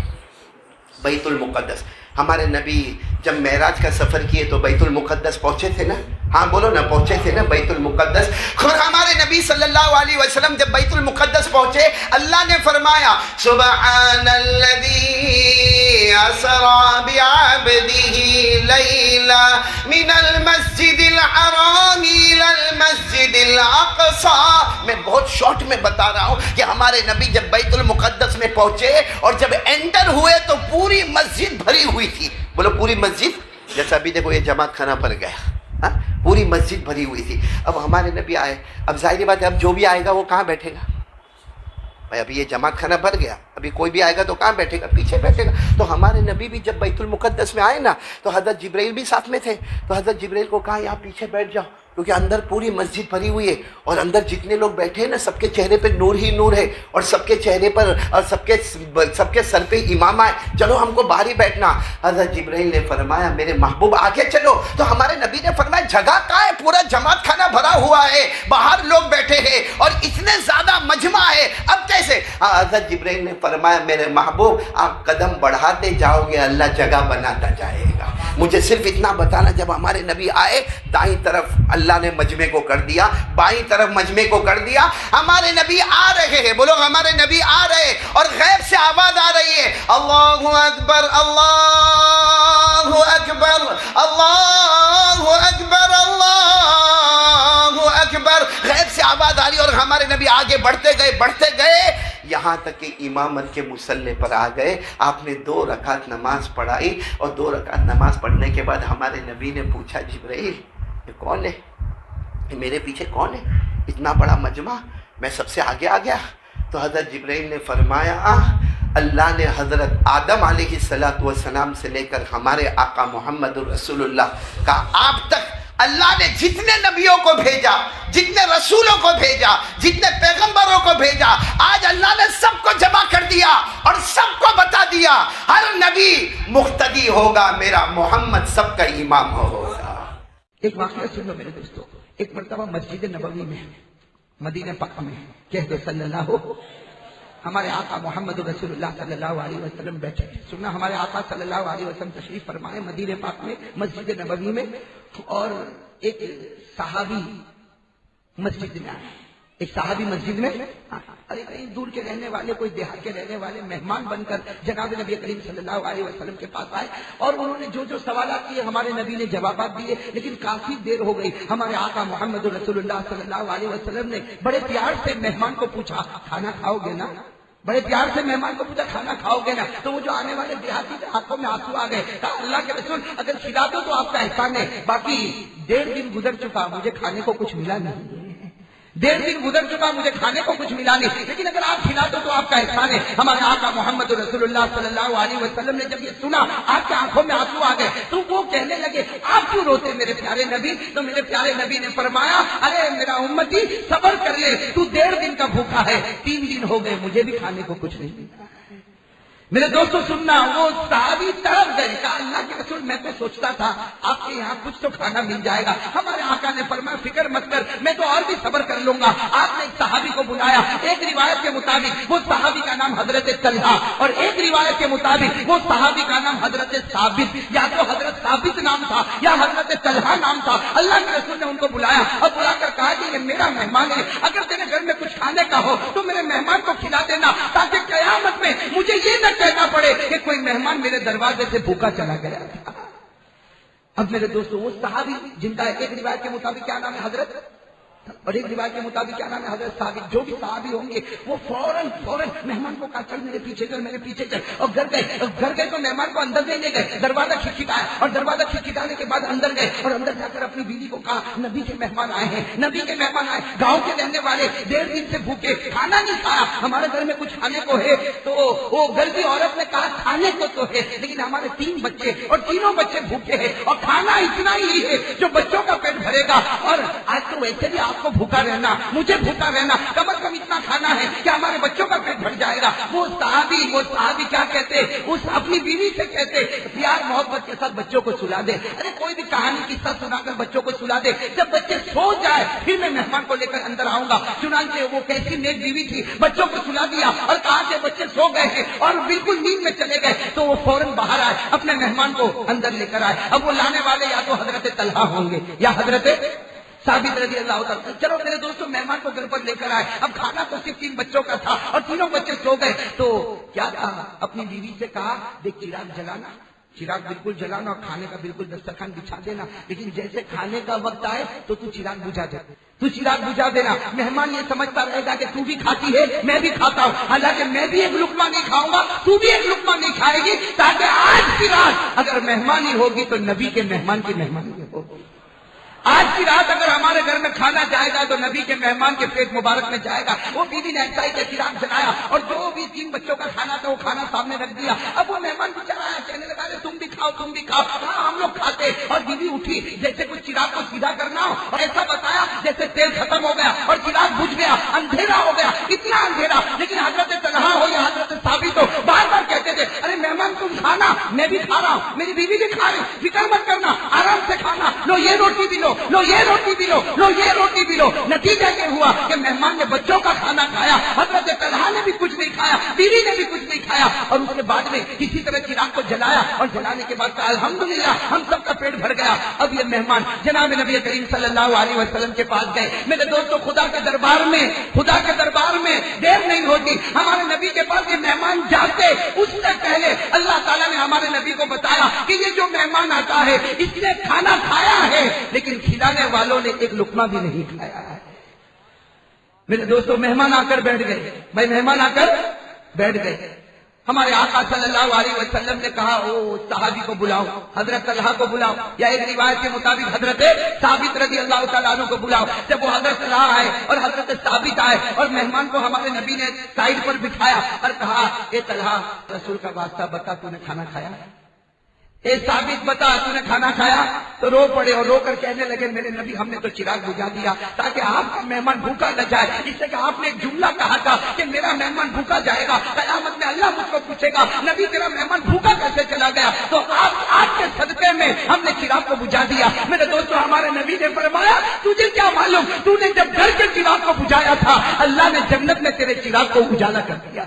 Speaker 1: بیت المقدس. ہمارے نبی جب معراج کا سفر کیے تو بیت المقدس پہنچے تھے نا؟ ہاں بولو نا، پہنچے تھے نا بیت المقدس؟ اور ہمارے نبی صلی اللہ علیہ وسلم جب بیت المقدس پہنچے، اللہ نے فرمایا سبحان الذی اسری بعبدہ لیلا من المسجد الحرام الی المسجد الاقصی۔ میں بہت شارٹ میں بتا رہا ہوں کہ ہمارے نبی جب بیت المقدس میں پہنچے اور جب انٹر ہوئے تو پوری مسجد بھری ہوئی تھی۔ بولو پوری مسجد، جیسا ابھی دیکھو یہ جماعت خانہ پر گیا، پوری مسجد بھری ہوئی تھی۔ اب ہمارے نبی آئے، اب ظاہری بات ہے اب جو بھی آئے گا وہ کہاں بیٹھے گا بھائی؟ ابھی یہ جماعت خانہ بھر گیا، ابھی کوئی بھی آئے گا تو کہاں بیٹھے گا؟ پیچھے بیٹھے گا۔ تو ہمارے نبی بھی جب بیت المقدس میں آئے نا تو حضرت جبرائیل بھی ساتھ میں تھے، تو حضرت جبرائیل کو کہا یہاں پیچھے بیٹھ جاؤ، کیونکہ اندر پوری مسجد بھری ہوئی ہے اور اندر جتنے لوگ بیٹھے ہیں نا سب کے چہرے پہ نور ہی نور ہے، اور سب کے چہرے پر اور سب کے سر پہ امامہ ہے، چلو ہم کو باہر ہی بیٹھنا۔ حضرت جبرائیل نے فرمایا میرے محبوب آگے چلو، تو ہمارے نبی نے فرمایا جگہ کہاں ہے؟ پورا جماعت خانہ بھرا ہوا ہے، باہر لوگ بیٹھے ہیں اور اتنے زیادہ مجمع ہے، اب کیسے؟ حضرت جبرائیل نے فرمایا میرے محبوب آپ قدم بڑھاتے جاؤ گے اللہ جگہ بناتا جائے گا۔ مجھے صرف اتنا بتانا، جب ہمارے نبی آئے دائیں طرف اللہ نے مجمع کو کر دیا، بائیں طرف مجمع کو کر دیا، ہمارے نبی آ رہے ہیں، بولو ہمارے نبی آ رہے، اور غیب سے آواز آ رہی ہے اللہ اکبر اللہ اکبر اللہ اکبر اللہ اکبر، غیب سے آواز آ رہی ہے، اور ہمارے نبی آگے بڑھتے گئے یہاں تک کہ امامت کے مصلی پر آ گئے۔ آپ نے 2 رکعت نماز پڑھائی، اور 2 رکعت نماز پڑھنے کے بعد ہمارے نبی نے پوچھا جبرائیل یہ کون ہے؟ میرے پیچھے کون ہے؟ اتنا بڑا مجمع، میں سب سے آگے آ گیا۔ تو حضرت جبرائیل نے فرمایا اللہ نے حضرت آدم علیہ السلام سے لے کر ہمارے آقا محمد رسول اللہ کا آپ تک اللہ نے جتنے نبیوں کو بھیجا، جتنے رسولوں کو بھیجا، جتنے پیغمبروں کو بھیجا، آج اللہ نے سب کو جمع کر دیا اور سب کو بتا دیا ہر نبی مقتدی ہوگا، میرا محمد سب کا امام ہوگا۔
Speaker 2: ایک واقعہ سن لو میرے دوستو، ایک مرتبہ مسجد نبوی میں مدینہ پاک میں کہہ دو صلی اللہ ہمارے آقا محمد رسول اللہ صلی اللہ علیہ وسلم بیٹھے، سننا ہمارے آقا صلی اللہ علیہ وسلم تشریف فرمائے مدینہ پاک میں مسجد نبوی میں، اور ایک صحابی مسجد میں آئے، ایک صحابی مسجد میں ارے کہیں دور کے رہنے والے، کوئی دیہات کے رہنے والے مہمان بن کر جناب نبی کریم صلی اللہ علیہ وسلم کے پاس آئے، اور انہوں نے جو سوالات کیے ہمارے نبی نے جوابات دیے، لیکن کافی دیر ہو گئی۔ ہمارے آقا محمد رسول اللہ صلی اللہ علیہ وسلم نے بڑے پیار سے مہمان کو پوچھا کھانا کھاؤ گے نا؟ بڑے پیار سے مہمان کو پوچھا کھانا کھاؤ گے نا؟ تو وہ جو آنے والے دیہاتی آنکھوں میں آنسو آ گئے، کہا اللہ کے رسول اگر کھلا دو تو آپ کا احسان ہے، باقی 1.5 دن گزر چکا مجھے کھانے کو کچھ ملا نہیں، 1.5 دن گزر چکا مجھے کھانے کو کچھ ملا نہیں، لیکن اگر آپ کھلا دو تو آپ کا احسان ہے۔ ہمارے آقا محمد رسول اللہ صلی اللہ علیہ وسلم نے جب یہ سنا آپ کے آنکھوں میں آنسو آ گئے، تو وہ کہنے لگے آپ کیوں روتے میرے پیارے نبی؟ تو میرے پیارے نبی نے فرمایا ارے میرا امتی صبر کر لے، تو 1.5 دن کا بھوکا ہے، 3 دن ہو گئے مجھے بھی کھانے کو کچھ نہیں ملا۔ میرے دوستو سننا، وہ صحابی تڑپ گئے، کہا اللہ کے رسول میں تو سوچتا تھا آپ کے یہاں کچھ تو کھانا مل جائے گا۔ ہمارے آقا نے فرمایا فکر مت کر، میں تو اور بھی صبر کر لوں گا۔ آپ نے ایک صحابی کو بلایا، ایک روایت کے مطابق وہ صحابی کا نام حضرت طلحہ، اور ایک روایت کے مطابق وہ صحابی کا نام حضرت ثابت، یا تو حضرت ثابت نام تھا یا حضرت طلحہ نام تھا۔ اللہ کے رسول نے ان کو بلایا اور بلا کر کہا کہ یہ میرا مہمان ہے، اگر تیرے گھر میں کچھ کھانے کا ہو تو میرے مہمان کو کھلا دینا، تاکہ قیامت میں مجھے یہ نہ کہنا پڑے کہ کوئی مہمان میرے دروازے سے بھوکا چلا گیا تھا۔ اب میرے دوستو وہ صحابی جن کا ایک روایت کے مطابق کیا نام ہے حضرت، اور ایک روایت کے مطابق کیا نام ہے حضرت ثابت، جو بھی صحابی ہوں گے وہ فوراً مہمان کو کہا چل میرے پیچھے چل، اور گھر گئے تو مہمان کو اندر نہیں لے گئے، دروازہ کھٹکھٹایا، اور دروازہ کھٹکھٹانے کے بعد اندر گئے، اور اندر جا کر اپنی بیوی کو کہا نبی کے مہمان آئے ہیں، نبی کے مہمان آئے، گاؤں کے رہنے والے 1.5 دن سے بھوکے، کھانا نہیں کھایا، ہمارے گھر میں کچھ کھانے کو ہے۔ تو وہ گھر کی عورت نے کہا کھانے کو تو ہے، لیکن ہمارے 3 بچے اور تینوں بچے بھوکے ہیں، اور کھانا اتنا ہی ہے جو بچوں کا پیٹ بھرے گا، اور آج تو ویسے بھی آپ کو بھوکا رہنا, مجھے بھوکا رہنا, کم از کم اتنا کھانا ہے کہ ہمارے بچوں کا پیٹ بھر جائے گا. وہ صحابی کیا کہتے, اس اپنی بیوی سے کہتے پیار محبت کے ساتھ بچوں کو سلا دے. ارے کوئی بھی کہانی قصہ سنا کر بچوں کو سلا دے, جب بچے سو جائے پھر میں مہمان کو لے کر اندر آؤں گا. چنانچہ وہ کیسی نیک بیوی تھی, بچوں کو سلا دیا اور کہا کہ بچے سو گئے ہیں اور بالکل نیند میں چلے گئے, تو وہ فوراً باہر آئے, اپنے مہمان کو اندر لے کر آئے. اب وہ لانے والے یا تو حضرت طلحہ ہوں گے یا حضرت ثابت رضی اللہ تعالیٰ. چلو میرے دوستوں, مہمان کو گھر پر لے کر آئے. اب کھانا تو صرف 3 بچوں کا تھا اور تینوں بچے سو گئے. تو کیا کہا, اپنی بیوی سے کہا دیکھ چراغ جلانا, چراغ بالکل جلانا اور کھانے کا بالکل دسترخوان بچھا دینا, لیکن جیسے کھانے کا وقت آئے تو چراغ بجھا دے, تو چراغ بجھا دینا. مہمان یہ سمجھتا رہے گا کہ تو بھی کھاتی ہے میں بھی کھاتا ہوں, حالانکہ میں بھی ایک لقمہ نہیں کھاؤں گا, تو بھی ایک لقمہ نہیں کھائے گی, تاکہ آج کی رات اگر مہمانی ہوگی تو نبی کے مہمان کی مہمانی ہوگی. آج کی رات اگر ہمارے گھر میں کھانا جائے گا تو نبی کے مہمان کے پیٹ مبارک میں جائے گا. وہ بیوی نے ایسا ہی کہ چراغ جلایا اور جو بھی 3 بچوں کا کھانا تھا وہ کھانا سامنے رکھ دیا. اب وہ مہمان بھی چلا آیا, کہنے لگا تم بھی کھاؤ تم بھی کھاؤ. ہاں ہم لوگ کھاتے. اور بیوی اٹھی جیسے کچھ چراغ کو سیدھا کرنا ہو, اور ایسا بتایا جیسے تیل ختم ہو گیا اور چراغ بجھ گیا, اندھیرا ہو گیا, اتنا اندھیرا. لیکن حضرت طلحہ ہو یا حضرت ثابت ہو بار بار کہتے تھے ارے مہمان تم کھانا, میں بھی کھا رہا ہوں, میری بیوی بھی کھا رہی, فکر مت کرنا, آرام سے کھانا, لو یہ روٹی بھی لو, لو یہ روٹی بھی لو, لو یہ روٹی بھی لو. نتیجہ یہ ہوا کہ مہمان نے بچوں کا کھانا کھایا, حضرت طلحہ نے بھی کچھ نہیں کھایا, بیوی نے بھی کچھ نہیں کھایا, اور اس کے بعد میں کسی طرح چراغ کو جلایا اور جلانے کے بعد الحمدللہ ہم سب کا پیٹ بھر گیا. اب یہ مہمان جناب نبی کریم صلی اللہ علیہ وسلم کے پاس گئے. میرے دوستوں, خدا کے دربار میں دیر نہیں ہوتی. ہمارے نبی کے پاس یہ مہمان جاتے اس سے پہلے اللہ تعالیٰ نے ہمارے نبی کو بتایا کہ یہ جو مہمان آتا ہے اس نے کھانا کھایا ہے, لیکن کھلانے والوں نے ایک لقمہ بھی نہیں کھایا ہے. میرے دوستوں, مہمان آ کر بیٹھ گئے, بھائی مہمان آ کر بیٹھ گئے. ہمارے آقا صلی اللہ علیہ وسلم نے کہا او صحابی کو بلاؤ, حضرت طلحہ کو بلاؤ, یا ایک روایت کے مطابق حضرت ثابت رضی اللہ تعالیٰ عنہ کو بلاؤ. جب وہ حضرت طلحہ آئے اور حضرت ثابت آئے اور مہمان کو ہمارے نبی نے سائڈ پر بٹھایا اور کہا اے طلحہ, رسول کا واسطہ بتا تو نے کھانا کھایا, اے ثابت بتا تو نے کھانا کھایا. تو رو پڑے اور رو کر کہنے لگے میرے نبی ہم نے تو چراغ بجھا دیا تاکہ آپ کا مہمان بھوکا نہ جائے. اس سے کہ آپ نے ایک جملہ کہا تھا کہ میرا مہمان بھوکا جائے گا, قیامت میں اللہ مجھ کو پوچھے گا نبی تیرا مہمان بھوکا کیسے چلا گیا, تو آپ کے صدقے میں ہم نے چراغ کو بجھا دیا. میرے دوستوں, ہمارے نبی نے فرمایا تجھے کیا معلوم, تو نے جب گھر کے چراغ کو بجھایا تھا اللہ نے جنت میں تیرے چراغ کو اجالا کر دیا.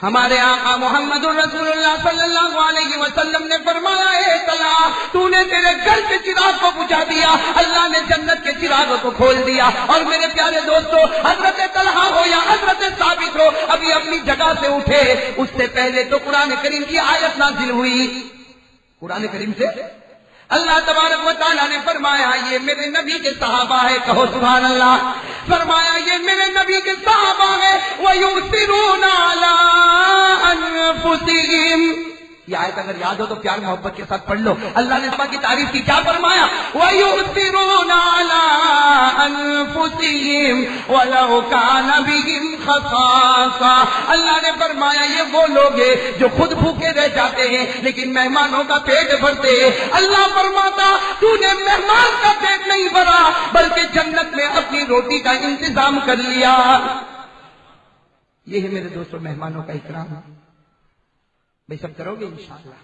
Speaker 2: ہمارے آقا محمد رسول اللہ صلی اللہ علیہ وسلم نے فرمایا اے طلحہ, تو نے تیرے گھر کے چراغ کو بجھا دیا, اللہ نے جنت کے چراغوں کو کھول دیا. اور میرے پیارے دوستو, حضرت طلحہ ہو یا حضرت ثابت ہو ابھی اپنی جگہ سے اٹھے, اس سے پہلے تو قرآن کریم کی آیت نازل ہوئی. قرآن کریم سے اللہ تبارک و تعالیٰ نے فرمایا یہ میرے نبی کے صحابہ ہے, کہو سبحان اللہ. فرمایا یہ میرے نبی کے صحابہ ہے, وَيُؤْثِرُونَ عَلَىٰ أَنفُسِهِمْ. یہ آیت اگر یاد ہو تو پیار محبت کے ساتھ پڑھ لو. اللہ نے کی تعریف کی, کیا فرمایا, وَيُؤْثِرُونَ عَلَىٰ أَنفُسِهِمْ وَلَوْ كَانَ بِهِمْ خَصَاصَةٌ. اللہ نے فرمایا یہ وہ لوگ ہیں جو خود بھوکے رہ جاتے ہیں لیکن مہمانوں کا پیٹ بھرتے ہیں. اللہ فرماتا تو نے مہمان کا پیٹ نہیں بھرا بلکہ جنت میں اپنی روٹی کا انتظام کر لیا. یہ ہے میرے دوستوں مہمانوں کا اکرام. بھائی سب کرو گے انشاءاللہ.